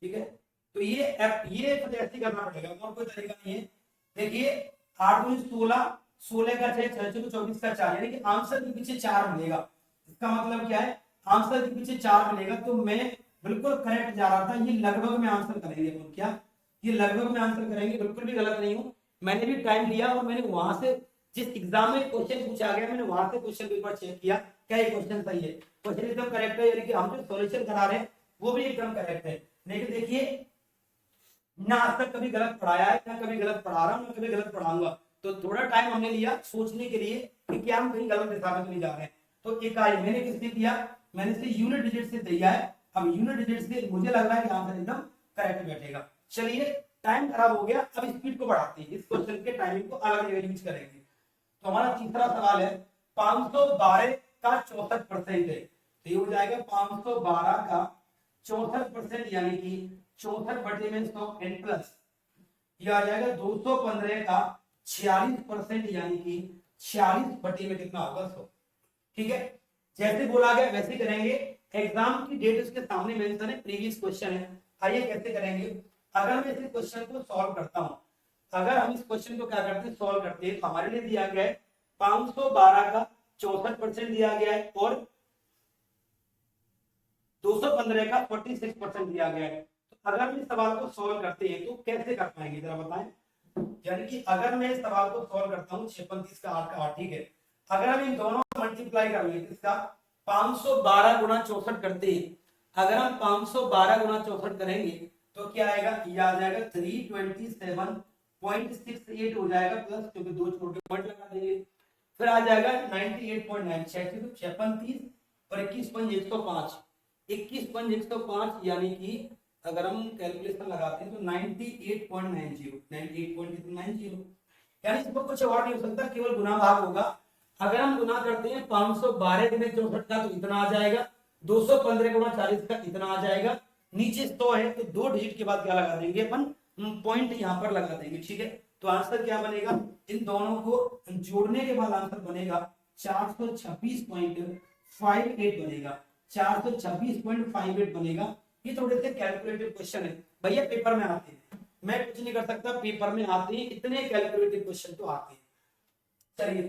ठीक है। तो ये ऐसे करना पड़ेगा, और कोई तरीका नहीं है। देखिए 8 × 16, 16 का 6, 6 × 24 का 4, यानी कि आंसर के पीछे 4 मिलेगा। इसका मतलब क्या है? आंसर के पीछे 4 मिलेगा। तो मैं बिल्कुल करेक्ट जा रहा था। ये लगभग में आंसर करेंगे अपन, क्या ये लगभग में आंसर करेंगे? बिल्कुल भी गलत नहीं हूं। मैंने भी टाइम लिया और मैंने वहां से जिस एग्जाम में क्वेश्चन पूछा गया मैंने वहां से क्वेश्चन पेपर चेक किया, क्या ये क्वेश्चन सही है? क्वेश्चन एकदम करेक्ट है, यानी कि हम जो सॉल्यूशन करा रहे हैं वो भी एकदम करेक्ट है। लेकिन देखिए ना आज तक कभी गलत पढ़ाया है, ना कभी गलत पढ़ा रहा हूं, ना कभी गलत पढ़ाऊंगा। तो थोड़ा टाइम हमने लिया सोचने के लिए कि क्या हम कहीं गलत दिशा में तो नहीं जा रहे हैं। तो इकाई मैंने किससे दिया? मैंने इसे यूनिट डिजिट से दिया है। अब यूनिट डिजिट से मुझे लग रहा है कि आंसर एकदम करेक्ट बैठेगा। चलिए टाइम खराब हो गया, अब स्पीड को बढ़ाते हैं। इस क्वेश्चन के टाइमिंग को अलग जगह यूज करेंगे। तो हमारा तीसरा सवाल है 512 का 64% है, तो ये हो जाएगा 512 का 64%, यानी कि 64/100 n+, यह आ जाएगा 215 का 46%, यानी कि 46 में कितना होगा 100। ठीक है, जैसे बोला गया वैसे करेंगे। एग्जाम की डेट उसके सामने मेंशन है, प्रीवियस क्वेश्चन है। आइए कैसे करेंगे। अगर मैं इस क्वेश्चन को सॉल्व करता हूं, अगर हम इस क्वेश्चन को क्या करते हैं सॉल्व करते हैं, तो हमारे लिए दिया गया है 512 का 64% दिया गया है और 215 का 46% दिया गया है। तो अगर हम इस सवाल को सॉल्व करते हैं तो कैसे कर पाएंगे जरा बताएं। यानी कि अगर मैं इस सवाल को सॉल्व करता हूं 6 35 का 8 का 8, ठीक है। अगर हम इन दोनों को मल्टीप्लाई कर लें इसका 512 गुना 64 करते हैं, अगर हम 512 गुना 64 करेंगे तो क्या आएगा? ये आ जाएगा 327.68 हो जाएगा प्लस, क्योंकि दो छोटे पॉइंट लगा देंगे। फिर आ जाएगा 98.9, 36 और 21.105, 21.105, यानी कि अगर हम कैलकुलेशन लगाते हैं तो 98.90, यानी इसमें कुछ और नहीं हो सकता, केवल गुना भाग होगा। अगर हम गुना करते हैं 512 गुना 64 का तो इतना आ जाएगा, 215 गुना 40 का इतना आ जाएगा, नीचे 100 है तो 2 डिजिट के बाद क्या लगा देंगे अपन? पॉइंट यहाँ पर लगा देंगे। ठीक है, तो आंसर क्या बनेगा? इन दोनों को जोड़ने के बाद आंसर बनेगा 426.58 बनेगा, 426.58 बनेगा। ये थोड़े से कैलकुलेटिव क्वेश्चन है भैया, पेपर में आते हैं, मैं कुछ नहीं कर सकता, पेपर में आते हैं, इतने कैलकुलेटिव क्वेश्चन तो आते हैं। चलिए,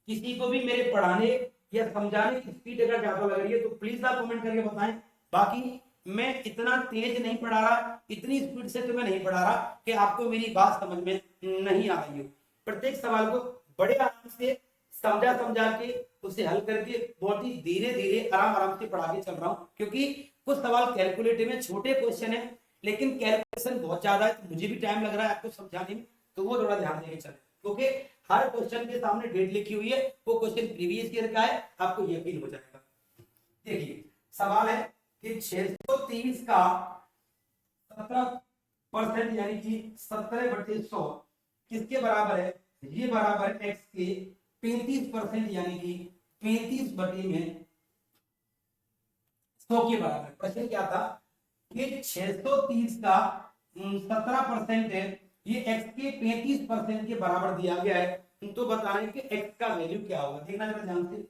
किसी को भी मेरे पढ़ाने या समझाने की स्पीड अगर ज्यादा लग रही है तो प्लीज आप कमेंट करके बताएं। बाकी मैं इतना तेज नहीं पढ़ा रहा, इतनी स्पीड से तो मैं नहीं पढ़ा रहा कि आपको मेरी बात समझ में नहीं आ रही हो। प्रत्येक सवाल को बड़े आराम से समझा समझा के उसे हल करके बहुत ही धीरे धीरे आराम आराम से पढ़ा के चल रहा हूँ, क्योंकि कुछ सवाल कैलकुलेटिव में छोटे क्वेश्चन है लेकिन कैलकुलेशन बहुत ज्यादा है, तो मुझे भी टाइम लग रहा है आपको समझाने में, तो वो थोड़ा ध्यान देके चले, क्योंकि हर क्वेश्चन के सामने डेट लिखी हुई है, वो क्वेश्चन प्रीवियस ईयर का है, आपको यकीन हो जाएगा। देखिए सवाल है कि 630 का 17%, यानी कि 17/100 किसके बराबर है? ये बराबर है x के 35%, यानी कि 35/100 के बराबर। प्रश्न क्या था कि 630 का 17% है, ये x के 35% के बराबर दिया गया है, तो बताएं कि x का वैल्यू क्या होगा। देखना जरा ध्यान से,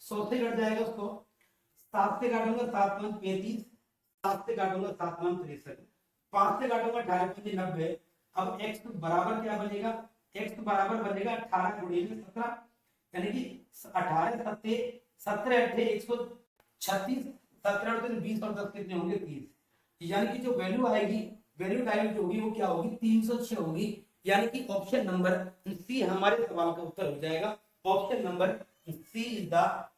100 से घट जाएगा 100, 7 से काटूंगा 7 5 35, 7 से काटूंगा 7 9 63, 5 से काटूंगा 2.5 5 90। अब x बराबर क्या बनेगा, x बराबर बनेगा 18 गुणे में 17, यानी कि 18 सत्ते 17 अट्ठे 136, 17 अट्ठे 20 और 10 कितने होंगे 30, यानी कि जो वैल्यू आएगी, वैल्यू टाइम जो होगी वो क्या होगी 306 होगी, यानी कि ऑप्शन नंबर सी हमारे सवाल का उत्तर हो जाएगा। Option number C is the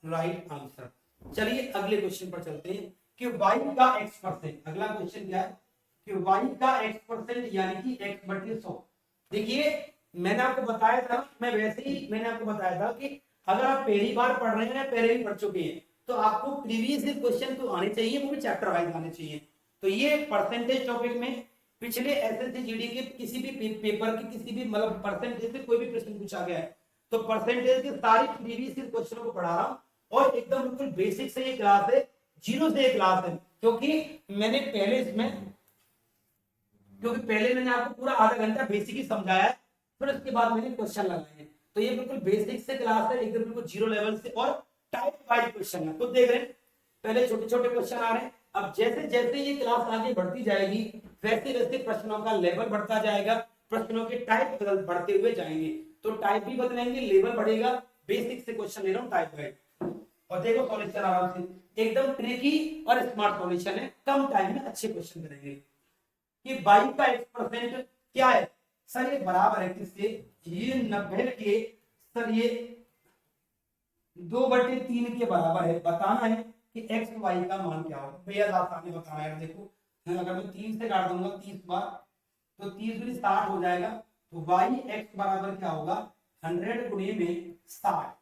right answer. चलिए अगले क्वेश्चन पर चलते हैं कि y का x%। अगला क्वेश्चन क्या है कि y का x% यानी कि x बटे 100। देखिए मैंने आपको बताया था, मैं वैसे ही मैंने आपको बताया था कि अगर आप पहली बार पढ़ रहे हैं या पहले भी पढ़ चुके हैं तो आपको प्रीवियस क्वेश्चन तो आने चाहिए, वो भी चैप्टर वाइज आने चाहिए। तो ये परसेंटेज टॉपिक में पिछले एसएससी जीडी के किसी भी पेपर की किसी भी मतलब परसेंटेज से कोई भी प्रश्न पूछा गया है तो परसेंटेज के सारी प्रीवियस क्वेश्चनों को पढ़ा रहा हूं और एकदम बिल्कुल बेसिक से ये क्लास है, जीरो से ये क्लास है। क्योंकि मैंने पहले मैंने आपको पूरा आधा घंटा बेसिक ही समझाया है, फिर उसके बाद मैंने क्वेश्चन लगाए हैं। तो ये बिल्कुल बेसिक से क्लास है, एकदम बिल्कुल जीरो लेवल से और टाइप वाइज क्वेश्चन है। तो देख रहे हैं पहले छोटे छोटे क्वेश्चन आ रहे हैं, अब जैसे जैसे ये क्लास आगे बढ़ती जाएगी वैसे वैसे प्रश्नों का लेवल बढ़ता जाएगा, प्रश्नों के टाइप बढ़ते हुए जाएंगे। तो टाइप भी बदलेंगे, लेवल बढ़ेगा, बेसिक से क्वेश्चन ले रहा हूं टाइप वाइज। और देखो सॉल्यूशन आराम से एकदम ट्रिकी और स्मार्ट सॉल्यूशन है, कम टाइम में अच्छे क्वेश्चन करेंगे। कि 22 का x% क्या है सर, ये बराबर है किससे, ये 90 के सर ये 2/3 के बराबर है। बताना है कि x y का मान क्या होगा, बेहद आसानी बताना है। देखो अगर मैं 3 से काट दूंगा 30 बार तो 30 गुनी 60 हो जाएगा, तो y x बराबर क्या होगा 100 गुणे में 60,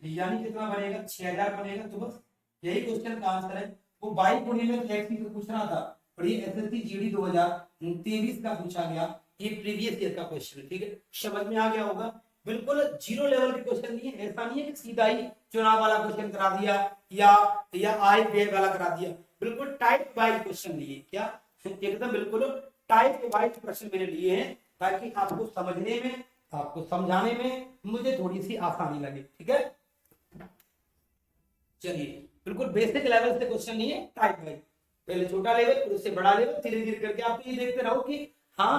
यानी कितना बनेगा 6000 बनेगा। तो बस यही क्वेश्चन का आंसर है। वो 22 गुणे में x की पूछ रहा था और ये एसएससी जीडी 2023 का पूछा गया, ये प्रीवियस ईयर का क्वेश्चन। ठीक है, समझ में आ गया होगा। बिल्कुल जीरो लेवल के क्वेश्चन नहीं है, ऐसा नहीं है कि सीधा ही चुनाव वाला क्वेश्चन करा दिया या आय व्यय वाला करा दिया, बिल्कुल टाइप वाइज क्वेश्चन लिए। क्या एकदम बिल्कुल टाइप वाइज प्रश्न मैंने लिए हैं ताकि आपको समझने में, आपको समझाने में मुझे थोड़ी सी आसानी लगे। ठीक है, चलिए बिल्कुल बेसिक लेवल से क्वेश्चन नहीं है, टाइप वाइज, पहले छोटा लेवल फिर उससे बड़ा लेवल, धीरे धीरे करके आप ये देखते रहो कि हाँ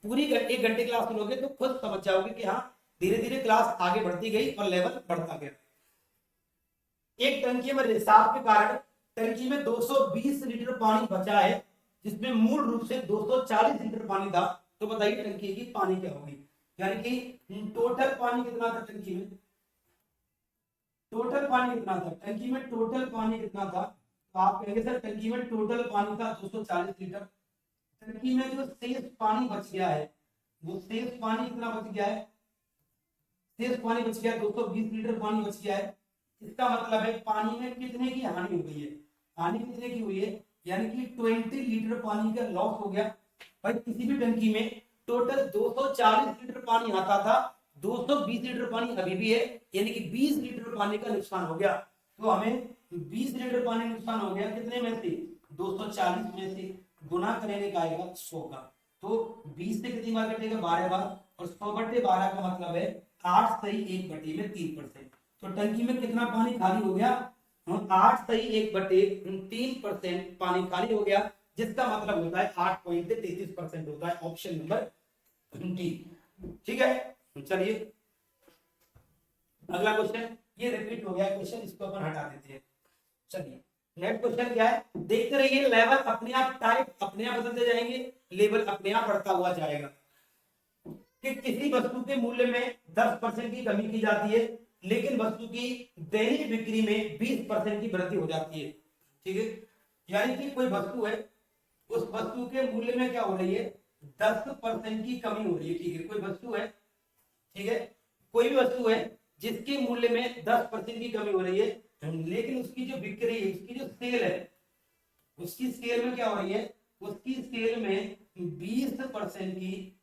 पूरी 1 घंटे क्लास सुनोगे तो खुद समझ जाओगे कि हाँ धीरे धीरे क्लास आगे बढ़ती गई और लेवल बढ़ता गया। एक टंकी में रिसाव के कारण टंकी में 220 लीटर पानी बचा है जिसमें मूल रूप से 240 लीटर पानी था। तो बताइए टंकी की पानी क्या होगी, यानी कि टोटल पानी कितना था टंकी में, टोटल पानी कितना था टंकी में, टोटल पानी कितना था। तो आप कहेंगे सर टंकी में टोटल पानी था 240 लीटर, टंकी में जो शेष पानी बच गया है वो शेष पानी कितना बच गया है, शेष पानी बच गया 220 लीटर पानी बच गया है। इसका मतलब है पानी में कितने की हानि हो गई है, हानि कितने की हुई है, यानी कि 20 लीटर पानी का लॉस हो गया। भाई किसी भी टंकी में टोटल 240 लीटर पानी आता था, 220 लीटर पानी अभी भी है, यानी कि 20 लीटर पानी का नुकसान हो गया। तो हमें 20 लीटर पानी नुकसान हो गया कितने में से, 240 में से गुना करेंगे का आएगा 100 का। तो 20 से कितनी बार कटेगा 12 बार, और 100/12 का मतलब है 8 सही 1/3%। तो टंकी में कितना पानी खाली हो गया, 8 सही 1/3% पानी खाली हो गया, जिसका मतलब होता है 8.33% होता है ऑप्शन नंबर डी। ठीक है, चलिए अगला क्वेश्चन, ये रिपीट हो गया क्वेश्चन, इसको अपन हटा देते हैं। चलिए नेक्स्ट क्वेश्चन क्या है, देखते रहिए, लेवल अपने आप, टाइप अपने आप बदलते जाएंगे, लेवल अपने आप बढ़ता हुआ जाएगा। कि किसी वस्तु के मूल्य में 10% की कमी की जाती है लेकिन वस्तु की दैनिक बिक्री में 20% की वृद्धि हो जाती है। ठीक है, यानी कि कोई वस्तु है, उस वस्तु के मूल्य में क्या हो रही है 10% की कमी हो रही है। ठीक है, कोई वस्तु है, ठीक है, कोई भी वस्तु है जिसके मूल्य में 10% की कमी हो रही है, लेकिन उसकी जो बिक्री है, उसकी जो सेल है, उसकी सेल में क्या हो रही है, उसकी सेल में 20% की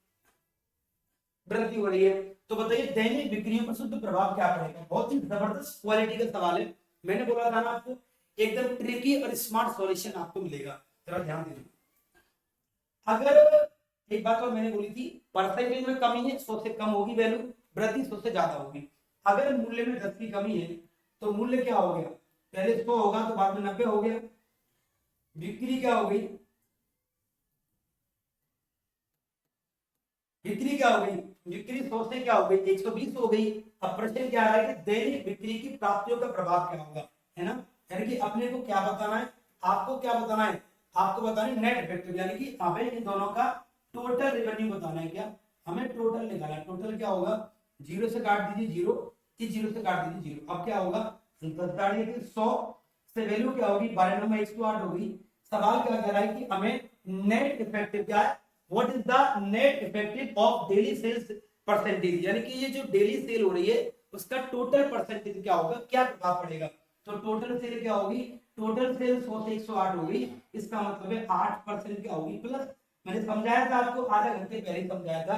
वृद्धि हो रही है। तो बताइए दैनिक बिक्रियों पर शुद्ध प्रभाव क्या पड़ेगा। बहुत ही जबरदस्त क्वालिटी का सवाल है, मैंने बोला था ना आपको एकदम ट्रिकी और स्मार्ट सॉल्यूशन आपको मिलेगा, जरा ध्यान दीजिए। अगर एक बात और मैंने बोली थी, परसेंटेज में कमी है 100 से कम होगी वैल्यू, वृद्धि 100 से ज्यादा होगी। अगर मूल्य में 10 की कमी है तो मूल्य क्या हो गया पहले 100 होगा तो बाद में 90 हो गया। बिक्री क्या हो गई, बिक्री क्या हो गई, बिक्री 100 से क्या हो गई 120 हो गई। अब प्रश्न क्या है कि दैनिक बिक्री की प्राप्तियों का प्रभाव क्या होगा, है ना। यानी कि अपने को क्या बताना है, आपको क्या बताना है, आपको बताना है नेट इफेक्टिव, यानी कि हमें इन दोनों का टोटल रेवेन्यू बताना है। क्या हमें टोटल निकालना है, टोटल क्या होगा, 0 से काट दीजिए 0, इस 0 से काट दीजिए 0। अब क्या होगा 100 से वैल्यू क्या होगी 12 नंबर 108 होगी। सवाल क्या कह रहा है कि हमें नेट इफेक्टिव क्या है, what is the net effective of daily sales percentage, यानी कि ये जो डेली सेल हो रही है उसका टोटल परसेंटेज क्या होगा, क्या प्रभाव पड़ेगा। तो टोटल सेल क्या होगी, टोटल सेल 100 से 108 होगी, इसका मतलब है 8% क्या होगी प्लस। मैंने समझाया था आपको आधा घंटे पहले समझाया था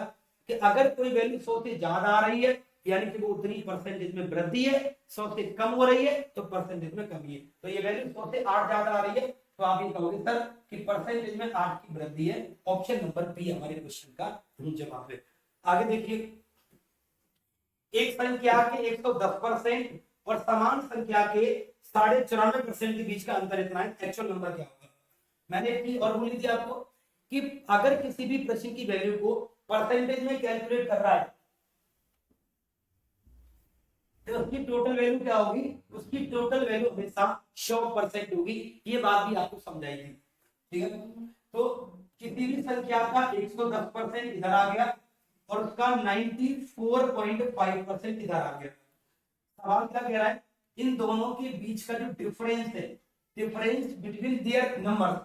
कि अगर कोई वैल्यू 100 से ज्यादा आ रही है यानी कि वो उतनी परसेंटेज में वृद्धि है, 100 से कम हो रही है तो परसेंटेज में कमी है। तो ये वैल्यू 100 से 8 ज्यादा आ रही है तो आप ये कहोगे सर कि परसेंटेज में 8 की वृद्धि है। ऑप्शन नंबर बी हमारे क्वेश्चन का जवाब है। आगे देखिए, एक संख्या के 110% और समान संख्या के 94.5% के बीच का अंतर इतना है, एक्चुअल नंबर क्या होगा। मैंने एक चीज और बोल दी थी आपको कि अगर किसी भी प्रश्न की वैल्यू को परसेंटेज में कैलकुलेट कर रहा है तो उसकी टोटल वैल्यू क्या होगी, उसकी टोटल वैल्यू हमेशा 100% होगी। ये बात भी आपको समझाई थी, ठीक है। तो किसी भी संख्या का 110% इधर आ गया और उसका 94.5% इधर आ गया। सवाल क्या कह रहा है, इन दोनों के बीच का जो डिफरेंस है, डिफरेंस बिटवीन देयर नंबर,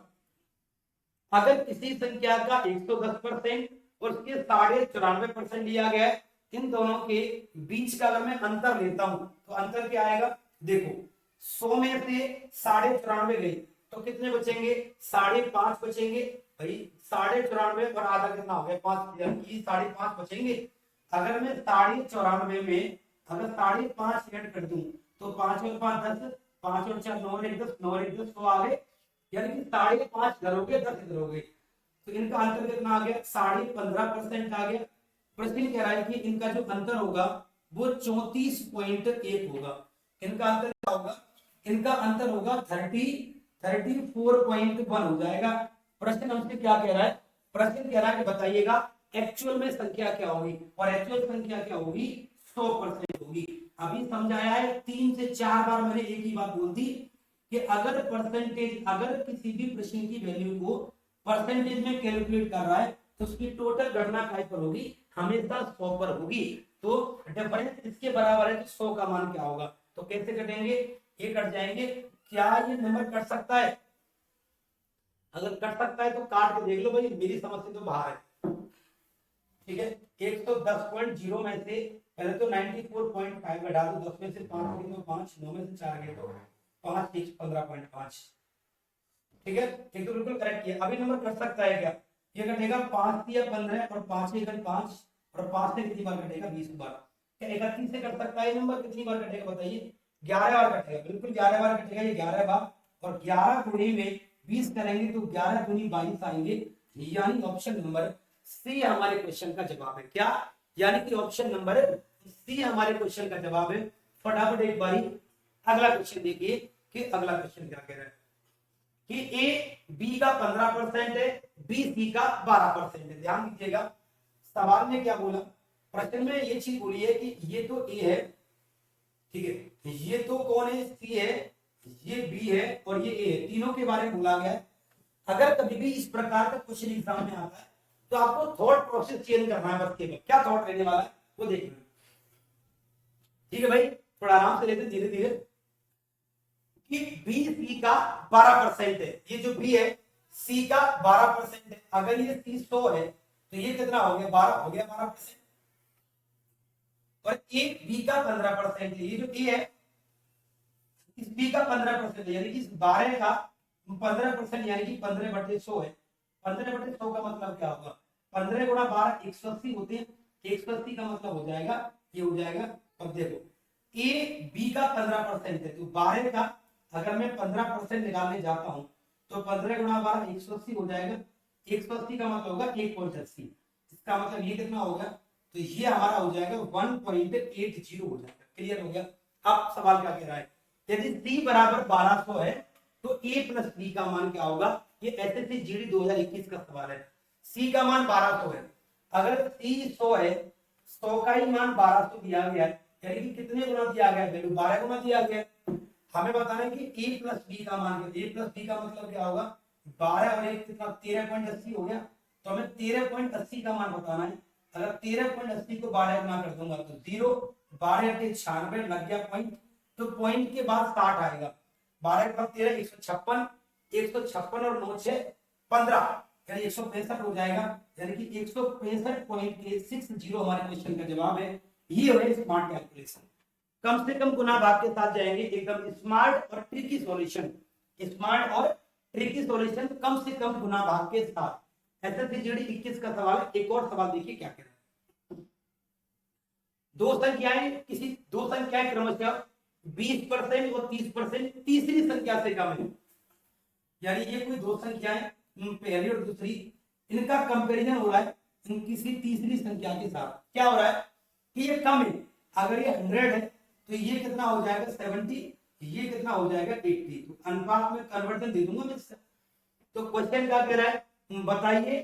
अगर किसी संख्या का 110% और उसके 94.5% लिया गया है, इन दोनों के बीच का अगर मैं अंतर लेता हूं तो अंतर क्या आएगा, देखो 100 में से 94.5 गए तो कितने बचेंगे, 5.5 बचेंगे भाई। 94.5 और आधा कितना हो गया 5, यानी 5.5 बचेंगे। अगर मैं 94.5 में अगर 5.5 ऐड कर दूं तो 5 और 5 10, 5 और 4 9 और 1 10, 9 और 1 10 तो आ गए, यानी कि 5.5 इधर हो गए 10 इधर हो गए। तो इनका अंतर कितना आ गया 15.5% आ गया। प्रश्न कह रहा है कि इनका जो अंतर होगा वो 34.1 होगा। इनका अंतर क्या होगा, इनका अंतर होगा 34.1 हो जाएगा। प्रश्न हमसे क्या कह रहा है, प्रश्न कह रहा है कि बताइएगा एक्चुअल में संख्या क्या होगी, और एक्चुअल संख्या क्या होगी 100% होगी। अभी समझाया है 3 से 4 बार मैंने एक ही बात बोल दी कि अगर परसेंटेज, अगर किसी भी प्रश्न की वैल्यू को परसेंटेज में कैलकुलेट कर रहा है तो उसकी टोटल गणना काय पर होगी, हमेशा 100 पर होगी। तो डिफरेंस इसके बराबर है तो 100 का मान क्या होगा। तो कैसे कटेंगे, ये कट जाएंगे। क्या ये नंबर कट सकता है, अगर कट सकता है तो काट के देख लो भाई, मेरी समझ से तो बाहर है, ठीक है। 110.0 में से पहले तो 94.5 घटा दो, 10 में से 5 गए तो 5, 9 में से 4 गए तो 5, 15.5, ठीक है। एक तो बिल्कुल करेक्ट किया। अभी नंबर कट सकता है क्या, ये कटेगा 5 या 15 और 5 से 5 और 5 से कितनी बार कटेगा 20 बार। क्या 31 से कट सकता है नंबर, कितनी बार कटेगा बताइए, 11 बार कटेगा, बिल्कुल 11 बार कटेगा ये 11 बार। और 11 गुणे में 20 करेंगे तो 11 दूनी 22 आएंगे, यानी ऑप्शन नंबर सी हमारे क्वेश्चन का जवाब है। क्या, यानी कि ऑप्शन नंबर सी हमारे क्वेश्चन का जवाब है। फटाफट एक बारी अगला क्वेश्चन देखिए कि अगला क्वेश्चन क्या कह रहा है कि ए बी का 15% है, बी सी का 12% है। ध्यान दीजिएगा सवाल में क्या बोला, प्रश्न में ये चीज बोली है कि ये तो ए है, ठीक है, ये तो कौन है सी है, ये बी है और ये ए है, तीनों के बारे में बोला गया है। अगर कभी भी इस प्रकार का क्वेश्चन एग्जाम में आता है तो आपको थॉट प्रोसेस चेंज करना है, बस केवल क्या थॉट रहने वाला है वो देखना, ठीक है भाई। थोड़ा आराम से लेते धीरे धीरे कि बी सी का 12% है, ये जो बी है सी का 12% है। अगर ये सी 100 है तो ये कितना हो गया 12 हो गया 12%। और ए बी का 15% है, ये जो ए है इस बी का 15% है, यानी कि इस 12 का 15% यानी कि 15/100 है। 15/100 का मतलब क्या होगा, 15 गुणा 12 180 होते हैं, 180 का मतलब हो जाएगा ये हो जाएगा। अब देखो ए बी का 15% है तो 12 का अगर मैं 15% निकालने जाता हूं तो 15 गुणा 12 180 हो जाएगा। 180 का मतलब होगा 1.80, इसका मतलब ये कितना होगा, तो ये हमारा हो जाएगा 1.80 हो जाएगा। क्लियर हो गया। अब सवाल क्या कह रहा है यदि सी बराबर 1200 है तो ए प्लस बी का मान क्या होगा? ये एसएससी जीडी 2021 का सवाल है। सी का मान 1200 है, अगर सी 100 है, 100 का ही मान 1200 दिया गया है, यानी कि कितने गुना दिया गया है? वैल्यू 12 गुना दिया गया है। हमें बताना है कि ए प्लस बी का मान, ए प्लस बी का मतलब क्या होगा? 12 और 1 कितना? 13.80 हो गया। तो हमें 13.80 का मान बताना है। अगर 13.80 को 12 गुना कर दूंगा तो 0, 12 × 96 लग गया पॉइंट, तो पॉइंट के बाद 60 आएगा। 12 के बाद 13, 156, 156 और 9 6 15, यानी 165 हो जाएगा। यानी कि 165.60 हमारे क्वेश्चन का जवाब है। ये है स्मार्ट कैलकुलेशन। कम से कम गुना भाग के साथ जाएंगे, एकदम स्मार्ट और ट्रिकी सॉल्यूशन। स्मार्ट और ट्रिकी सॉल्यूशन, कम से कम गुना भाग के साथ। एसएससी जीडी 21 का सवाल है। एक और सवाल देखिए क्या कह रहा है। दो संख्याएं क्रमशः 20% और 30% तीसरी संख्या से कम है। यानी ये कोई दो संख्याएं, पहली और दूसरी, इनका कंपैरिजन हो रहा है किसी तीसरी संख्या के साथ। क्या हो रहा है कि ये कम है। अगर ये 100 है तो ये कितना हो जाएगा? 70, ये कितना हो जाएगा? 80। तो अनुपात में कन्वर्जन दे दूंगा मैं। तो क्वेश्चन क्या कह रहा है? बताइए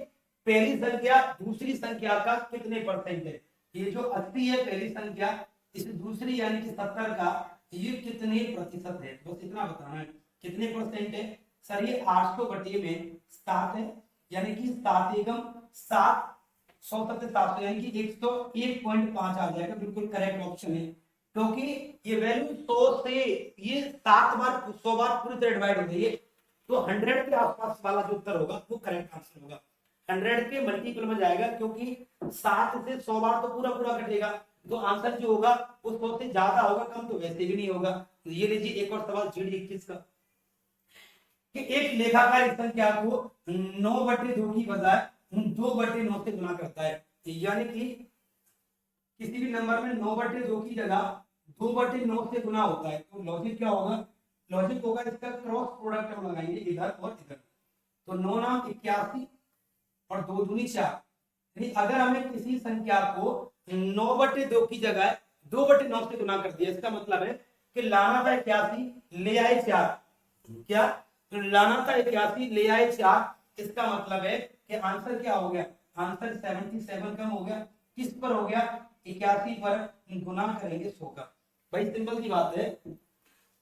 पहली संख्या दूसरी संख्या का कितने परसेंट है? ये जो 80 है पहली संख्या, इस दूसरी यानी कि 70 का ये कितने प्रतिशत है? बस इतना बताना है कितने परसेंट है। सर ये 800 बटे में 7 है, यानी कि 7 एकम 7, 100 7 700, यानी कि 101.5 आ जाएगा। बिल्कुल करेक्ट ऑप्शन है, क्योंकि ये वैल्यू 100 से ये 7 बार 100 बार पूरी तरह डिवाइड हो गई है, तो 100 के आसपास वाला जो उत्तर होगा वो करेक्ट आंसर होगा। 100 के मल्टीपल में जाएगा, क्योंकि 7 से 100 बार तो पूरा पूरा कटेगा, तो आंसर जो होगा वो 100 से ज्यादा होगा, कम तो वैसे भी नहीं होगा। तो ये लीजिए एक और सवाल जीडी 21 का, कि एक लेखाकार इस संख्या को 9/2 की बजाय 2/9 से गुना करता है। यानी कि किसी भी नंबर में 9/2 की जगह 2/9 से गुना होता है, तो लॉजिक क्या होगा? लॉजिक होगा इसका क्रॉस प्रोडक्ट हम लगाएंगे इधर और इधर। तो 9 9 81 और 2 दूनी 4। यानी अगर हमें किसी संख्या को 9/2 की जगह 2/9 से गुना कर दिया, इसका मतलब है कि लाना था 81 ले आए 4। क्या लाना था? 81 ले आए 4। इसका मतलब है कि आंसर क्या हो गया? आंसर 77 कम हो गया। किस पर हो गया? 81 पर गुना करेंगे 100 का। भाई सिंपल सी बात है।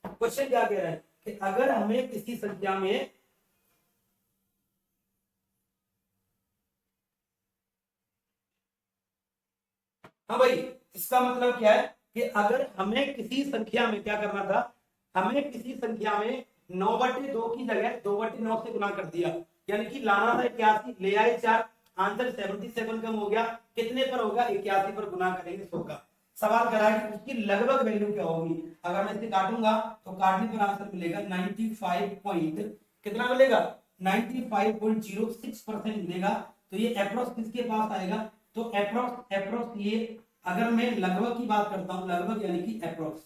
क्वेश्चन क्या कह रहा है कि अगर हमें किसी संख्या में हाँ भाई, इसका मतलब क्या है कि अगर हमें किसी संख्या में क्या करना था? हमें किसी संख्या में 9/2 की जगह 2/9 से गुना कर दिया, यानी कि लाना था 81 ले आए 4। आंसर 77 कम हो गया। कितने पर होगा? 81 पर गुना करेंगे 100 का। सवाल करा है कि उसकी लगभग वैल्यू क्या होगी। अगर मैं इसे काटूंगा तो काटने पर आंसर मिलेगा 95 पॉइंट कितना मिलेगा? 95.06% मिलेगा। तो ये अप्रोक्स किसके पास आएगा? तो अप्रोक्स ये, अगर मैं लगभग की बात करता हूं, लगभग यानी कि अप्रोक्स,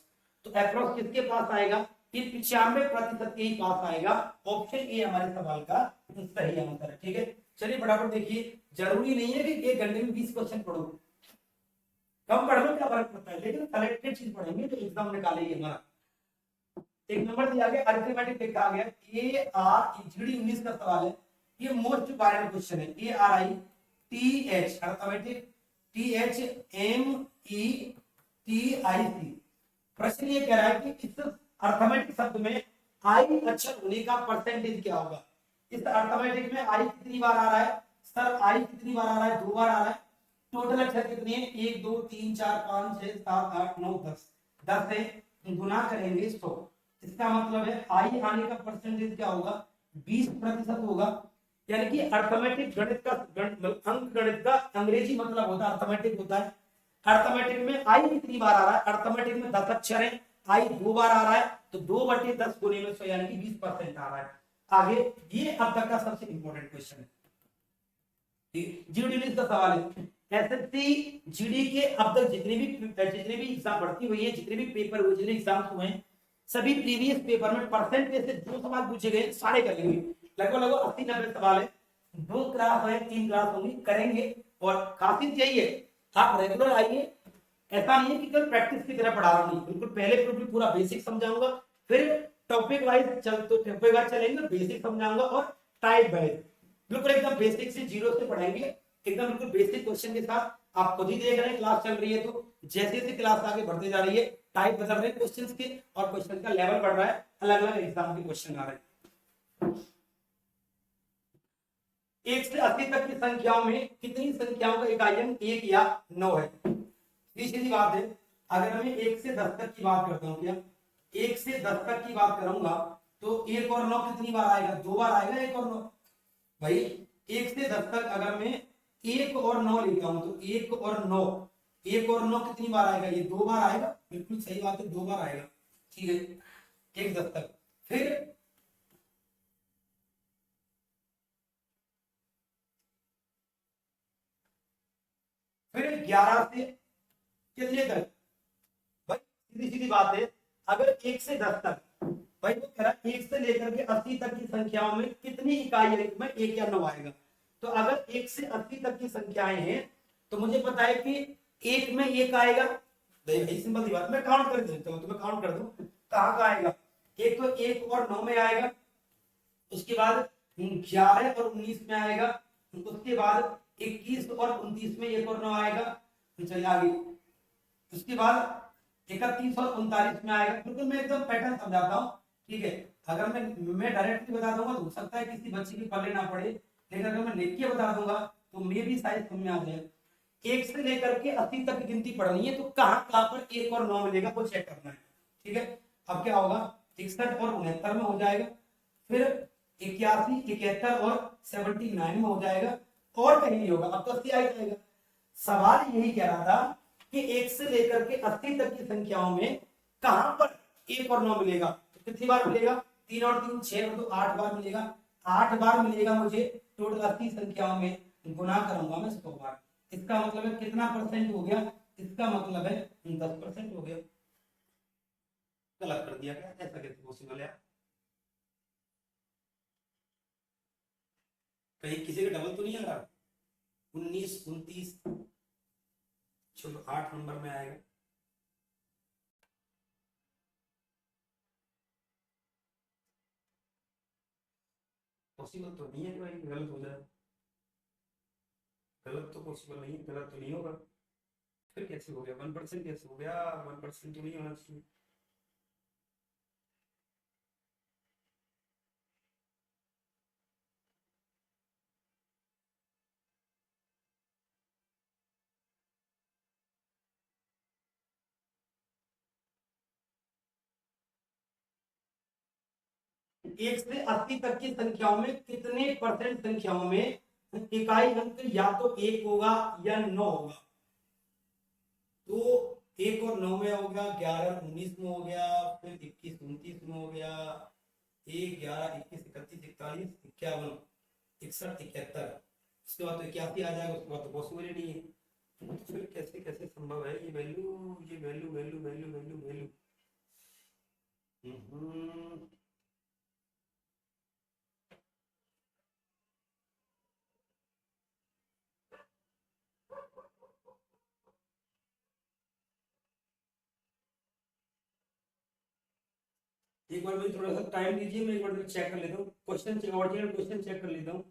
तो अप्रोक्स किसके पास आएगा? ये 95% के ही पास आएगा। ऑप्शन ए हमारे सवाल का सही आंसर है। ठीक है, चलिए फटाफट देखिए। जरूरी नहीं है कि 1 घंटे में 20 क्वेश्चन पढ़ो, कम पढ़ लो क्या फर्क पड़ता है, लेकिन कलेक्टेड चीज पढ़ेंगे तो एग्जाम निकालेंगे हमारा। एक नंबर दिया गया, अरिथमेटिक लिखा गया ए आर जीडी 19 का सवाल है। ये मोस्ट वायरल क्वेश्चन है। A R I T H arithmetic THMETIC। प्रश्न ये कह रहा है कि इस अरिथमेटिक शब्द में आई अक्षर होने का परसेंटेज क्या होगा? इस अरिथमेटिक में आई कितनी बार आ रहा है? सर आई कितनी बार आ रहा है? 2 बार आ रहा है। टोटल अक्षर कितने हैं? 1 2 3 4 5 6 7 8 9 10। 10 से गुना करेंगे 100। इसका मतलब है आई आने का परसेंटेज क्या होगा? 20% होगा। यानी कि अर्थमेटिक गणित का अंक गणित का अंग्रेजी मतलब होता है अर्थमेटिक होता है। अर्थमेटिक में आई कितनी बार आ रहा है? अर्थमेटिक में 10 अक्षर है, आई 2 बार आ रहा है, तो 2/10 गुने में 100 यानी कि 20% आ रहा है। आगे ये अब तक का सबसे इंपॉर्टेंट क्वेश्चन है, जीडी का सवाल है। एसएससी जीडी के अब तक जितने भी एग्जाम भर्ती हुई है, जितने भी पेपर हुए, जितने एग्जाम्स हुए हैं, सभी प्रीवियस पेपर में परसेंटेज से जो सवाल पूछे गए सारे करेंगे। लगभग 80-90 सवाल है। 2 क्लास है, 3 क्लास होंगी, करेंगे। और खासियत यही है, आप रेगुलर आइए। ऐसा नहीं है कि कल प्रैक्टिस की तरह पढ़ा रहा हूं, बिल्कुल पहले पूरा बेसिक समझाऊंगा, फिर टॉपिक वाइज टॉपिक वाइज चलेंगे, बेसिक समझाऊंगा और टाइप वाइज बिल्कुल एकदम बेसिक से जीरो से पढ़ाएंगे, एकदम बिल्कुल बेसिक क्वेश्चन के साथ। आप खुद ही देख रहे हैं क्लास चल रही है, तो जैसे जैसे क्लास आगे बढ़ते जा रही है टाइप बदल रहे हैं क्वेश्चंस के, और क्वेश्चन का लेवल बढ़ रहा है, अलग अलग एग्जाम के क्वेश्चन आ रहे हैं। 1 से 80 तक की संख्याओं में कितनी संख्याओं का इकाई अंक 1 या 9 है? सीधी बात है, अगर मैं 1 से 10 तक की बात करता हूँ, क्या 1 से 10 तक की बात करूंगा तो 1 और 9 कितनी बार आएगा? 2 बार आएगा 1 और 9 भाई। 1 से 10 तक अगर मैं 1 और 9 लेता हूं तो 1 और 9, 1 और 9 कितनी बार आएगा? ये 2 बार आएगा, बिल्कुल सही बात है, 2 बार आएगा, ठीक है 1 10 तक। फिर फिर 11 से कितने तक भाई? सीधी सीधी बात है, अगर 1 से 10 तक भाई वो कह रहा है 1 से लेकर के 80 तक की संख्याओं में कितनी इकाई अंक में 1 या 9 आएगा। तो अगर 1 से 80 तक की संख्याएं हैं तो मुझे पता है कि 1 में 1 आएगा, सिंपल सी बात, मैं काउंट कर देता हूं, तो मैं काउंट कर दूं कहां का आएगा। एक तो 1 और 9 में आएगा, उसके बाद 11 और 19 में आएगा, उसके बाद 21 और 29 में 1 और 9 आएगा, चलिए आगे, उसके बाद 31 और 39 में आएगा। बिल्कुल मैं एकदम पैटर्न समझाता हूँ, ठीक है। अगर मैं डायरेक्टली बता दूंगा तो हो सकता है किसी बच्चे की पल्ले ना पड़े, लेकिन अगर मैं लिख के बता दूंगा तो मे भी शायद समझ में आ जाए। 1 से लेकर के 80 तक की गिनती पढ़नी है, तो कहां कहां पर 1 और 9 मिलेगा वो चेक करना है, ठीक है। अब क्या होगा, 61 और 69 में हो जाएगा, फिर 81, 71 और 79 में हो जाएगा, और कहीं नहीं होगा, अब तो 80 आ जाएगा। सवाल यही कह रहा था कि 1 से लेकर के 80 तक की संख्याओं में कहां पर 1 और 9 मिलेगा। तो कितनी बार मिलेगा? 3 और 3 6 और 2 8 बार मिलेगा, 8 बार मिलेगा मुझे टोटल 80 संख्याओं में, गुना करूंगा मैं 100 बार। इसका मतलब है कितना परसेंट हो गया? इसका मतलब है 10% हो गया। गलत कर दिया क्या? ऐसा कैसे पॉसिबल है? कहीं किसी का डबल तो नहीं आ रहा? 19 29, चलो 8 नंबर में आएगा। पॉसिबल तो नहीं है कि भाई गलत हो जाए, गलत तो पॉसिबल नहीं, गलत तो नहीं होगा। फिर कैसे हो गया 1%? कैसे हो गया 1%? तो नहीं होना चाहिए। एक से 80 तक की संख्याओं में कितने परसेंट संख्याओं में इकाई अंक या तो 1 होगा या 9 होगा? तो 1 और 9 में हो गया, 11 19 में हो गया, फिर 21 29 में हो गया, 1 11 21 31 41 51 61 71, उसके बाद तो 81 आ जाएगा, उसके बाद तो पॉसिबल ही नहीं है। तो फिर कैसे कैसे संभव है ये वैल्यू, ये value value value value value? एक बार मुझे थोड़ा सा टाइम दीजिए, मैं एक बार चेक कर लेता हूँ क्वेश्चन, ओरिजिनल क्वेश्चन चेक कर लेता हूँ।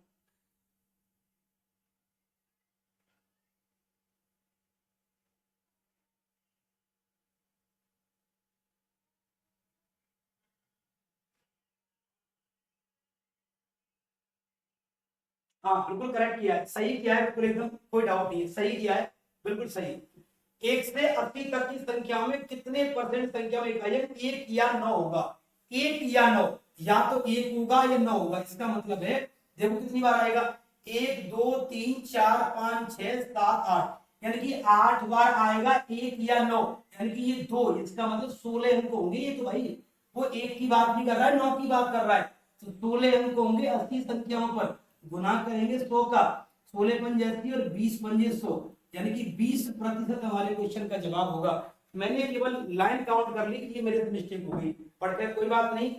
हाँ बिल्कुल करेक्ट किया है, सही किया है, बिल्कुल एकदम कोई डाउट नहीं है, सही किया है, बिल्कुल सही। 1 से 80 तक की संख्या में कितने परसेंट संख्या में इकाई 1 या 9 होगा? 1 या 9, या तो 1 होगा या 9 होगा। इसका मतलब है देखो कितनी बार आएगा, 1 2 3 4 5 6 7 8, यानी कि 8 बार आएगा 1 या 9, यानी कि ये 2, इसका मतलब 16 अंक होंगे ये तो भाई। वो 1 की बात नहीं कर रहा है, 9 की बात कर रहा है, तो 16 अंक होंगे 80 संख्याओं पर, गुना करेंगे 100 का, 16 पंजे 80 और 20 पंजे 100, यानी कि 20% हमारे क्वेश्चन का जवाब होगा। मैंने केवल लाइन काउंट कर ली कि ये मेरे से मिस्टेक हो गई, पर खैर कोई बात नहीं,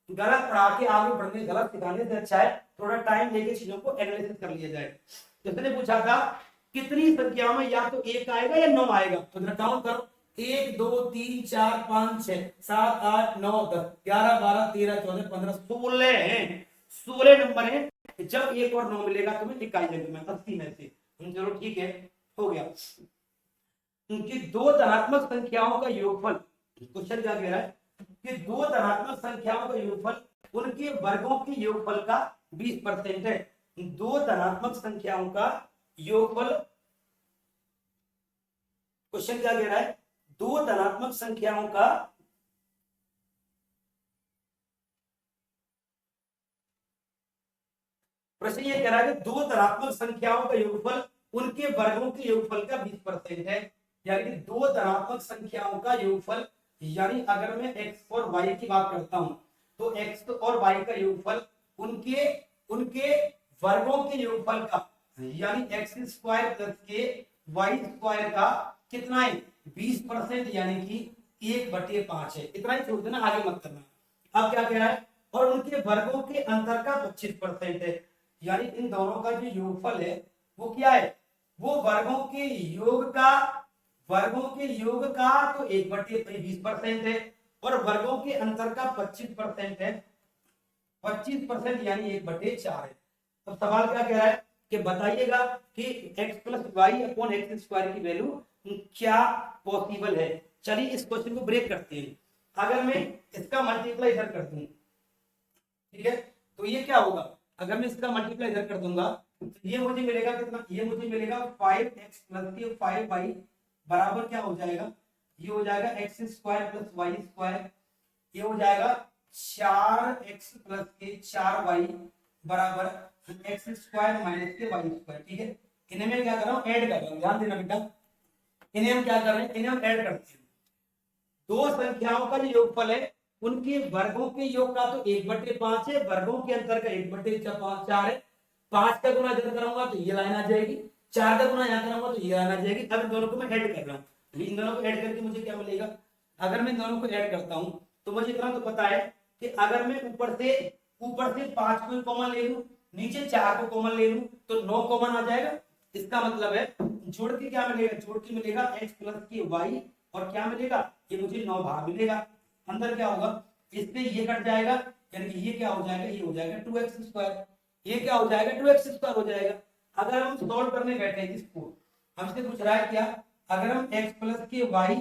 गलत पढ़ा के आगे बढ़ने, गलत सिखाने से अच्छा है थोड़ा टाइम लेके चीजों को एनालिसिस कर लिया जाए। जिसने पूछा था कितनी संख्याओं में या तो 1 आएगा या 9 आएगा, तो जरा काउंट करो, 1 2 3 4 5 6 7 8 9 10 11 12 13 14 15 16 हैं, 16 नंबर है। जब एक और 9 मिलेगा तुम्हें इकाई जंग में 80 में से। चलो ठीक है, हो गया। उनकी दो धनात्मक संख्याओं का योगफल, क्वेश्चन क्या कह रहा है कि दो धनात्मक संख्याओं का योगफल उनके वर्गों के योगफल का 20% है। दो धनात्मक संख्याओं का योगफल, क्वेश्चन क्या कह रहा है, दो धनात्मक संख्याओं का प्रश्न ये कह रहा है कि दो धनात्मक संख्याओं का योगफल उनके वर्गों के योगफल का 20% है। यानी कि दो धनात्मक संख्याओं का योगफल, यानी अगर मैं x और y की बात करता हूं तो x और y का योगफल उनके उनके वर्गों के योगफल का, यानी x स्क्वायर प्लस के y स्क्वायर का कितना है 20%, यानी कि 1/5 है। इतना ही छोड़ देना, आगे मत करना। अब क्या कह रहा है, और उनके वर्गों के अंतर का 25% है। यानी इन दोनों का जो योगफल है वो क्या है, वो वर्गों के योग का, वर्गों के योग का तो 1/20% है और वर्गों के अंतर का 25% है। 25% यानी 1/4 है। तो सवाल क्या कह रहा है कि बताइएगा कि x plus y upon x square की वैल्यू क्या पॉसिबल है। चलिए इस क्वेश्चन को ब्रेक करते हैं। अगर मैं इसका मल्टीप्लाई इधर कर दूं, ठीक है, तो ये क्या होगा, अगर मैं इसका मल्टीप्लाई इधर कर दूंगा तो ये मुझे मिलेगा कितना, ये मुझे मिलेगा 5x प्लस के 5y बराबर क्या हो जाएगा, ये हो जाएगा x square plus y square, ये हो जाएगा 4x प्लस के 4y बराबर एक्स स्क्वायर माइनस के वाई स्क्वायर। ठीक है, इन्हें मैं क्या कर रहा हूँ, ऐड कर रहा हूँ, ध्यान देना बेटा, इन्हें हम क्या कर रहे हैं, इन्हें हम ऐड करते हैं। दो संख्याओं का जो योगफल है उनके वर्गों के योग का तो 1/5 है, वर्गों के अंतर का 1/4 है। 5 का गुना इधर करूंगा तो ये लाइन आ जाएगी, 4 का गुना यहाँ करूंगा तो ये लाइन आ जाएगी। अब इन दोनों को मैं ऐड कर रहा हूँ, इन दोनों को ऐड करके मुझे क्या मिलेगा, अगर मैं इन दोनों को ऐड करता हूँ तो मुझे इतना तो पता है कि अगर मैं ऊपर से 5 को कॉमन ले लूं, नीचे 4 को कॉमन ले लूं तो 9 कॉमन आ जाएगा। इसका मतलब है जोड़ के क्या मिलेगा, जोड़ के मिलेगा x प्लस की y और क्या मिलेगा, ये मुझे 9 भाग मिलेगा। अंदर क्या होगा, इससे ये कट जाएगा, यानी कि ये क्या हो जाएगा, ये हो जाएगा 2x स्क्वायर, ये क्या हो जाएगा 2x स्क्वायर हो जाएगा। अगर हम सॉल्व करने बैठे हैं इसको, हमसे पूछ रहा है क्या, अगर हम x प्लस के y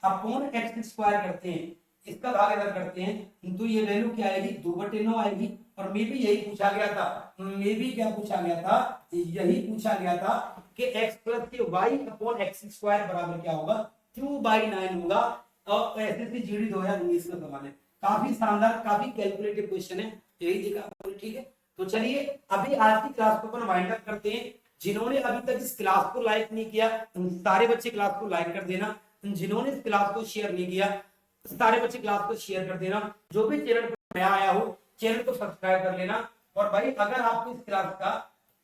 अपॉन एक्स स्क्वायर करते हैं, इसका भाग इधर करते हैं तो ये वैल्यू क्या आएगी, 2/9 आएगी। और मे भी यही पूछा गया था, मे भी क्या पूछा गया था, यही पूछा गया था कि x प्लस के y अपॉन एक्स स्क्वायर बराबर क्या होगा, 2/9 होगा। और एसएससी जीडी 2019 का सवाल है, काफी शानदार, काफी कैलकुलेटिव क्वेश्चन है, यही देखा। ठीक है, तो चलिए अभी आज की क्लास को अपन वाइंड अप करते हैं। जिन्होंने अभी तक इस क्लास को लाइक नहीं किया सारे बच्चे क्लास को लाइक कर देना, जिन्होंने इस क्लास को शेयर नहीं किया सारे बच्चे क्लास को शेयर कर देना। जो भी चैनल पर नया आया हो चैनल को सब्सक्राइब कर लेना। और भाई अगर आपको इस क्लास का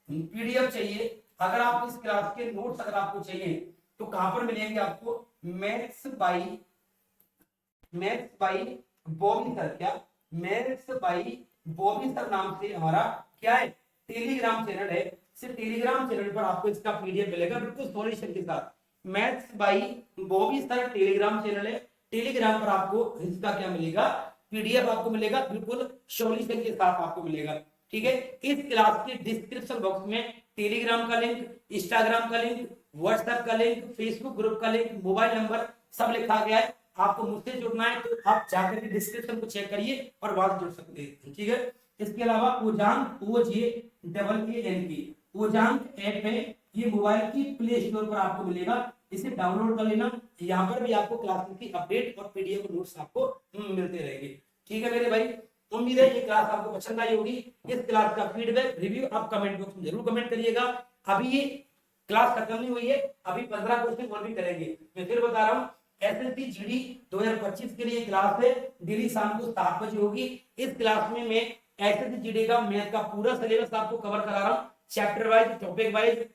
पीडीएफ चाहिए, अगर आपको इस क्लास के नोट्स अगर आपको चाहिए तो कहां पर मिलेंगे आपको, मैथ्स बाई बॉबी सर, क्या मैथ्स बाई बॉबी सर नाम से हमारा क्या है टेलीग्राम चैनल है। सिर्फ टेलीग्राम चैनल पर आपको इसका पीडीएफ मिलेगा बिल्कुल सॉल्यूशन के साथ। Maths by Bobby sir Telegram channel है, टेलीग्राम पर आपको इसका क्या मिलेगा, पीडीएफ आपको मिलेगा बिल्कुल सॉल्यूशन के साथ आपको मिलेगा। ठीक है, इस क्लास के डिस्क्रिप्शन बॉक्स में टेलीग्राम का लिंक, इंस्टाग्राम का लिंक, व्हाट्सएप का लिंक, फेसबुक ग्रुप का लिंक, मोबाइल नंबर सब लिखा गया है। आपको मुझसे जुड़ना है तो आप जाकर के डिस्क्रिप्शन को चेक करिए और वहां जुड़ सकते हैं। ठीक है, इसके अलावा ओजांग OJAAN ओजांग ऐप है, ये मोबाइल की प्ले स्टोर पर आपको मिलेगा, इसे डाउनलोड कर लेना। यहाँ पर भी आपको क्लासेस की अपडेट और पीडीएफ नोट्स आपको मिलते रहेंगे। ठीक है मेरे भाई, उम्मीद है ये क्लास आपको पसंद आई होगी। इस क्लास का फीडबैक रिव्यू आप कमेंट बॉक्स में जरूर कमेंट करिएगा। अभी ये क्लास खत्म नहीं हुई है, अभी 15 क्वेश्चन और भी करेंगे। मैं फिर बता रहा हूँ एसएससी जीडी 2025 के लिए क्लास है, डेली शाम को 7 बजे होगी। इस क्लास में मैं एसएससी जीडी का मैथ का पूरा सिलेबस आपको कवर करा रहा हूँ, चैप्टर वाइज, टॉपिक वाइज।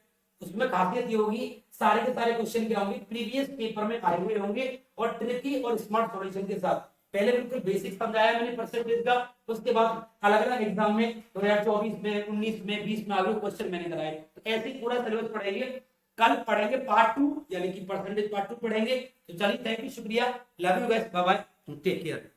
उसमें खासियत ये होगी सारे के सारे क्वेश्चन क्या होंगे, प्रीवियस पेपर में आए हुए होंगे और ट्रिकी और स्मार्ट सॉल्यूशन के साथ। पहले बिल्कुल बेसिक समझाया मैंने परसेंटेज का, उसके बाद अलग अलग एग्जाम में 2024 में, 19 में, 20 में आगे क्वेश्चन मैंने कराए। तो ऐसे ही पूरा सिलेबस पढ़ेंगे। कल पढ़ेंगे पार्ट 2 यानी कि परसेंटेज पार्ट 2 पढ़ेंगे। तो चलिए थैंक यू, शुक्रिया, love you guys, bye bye, take care.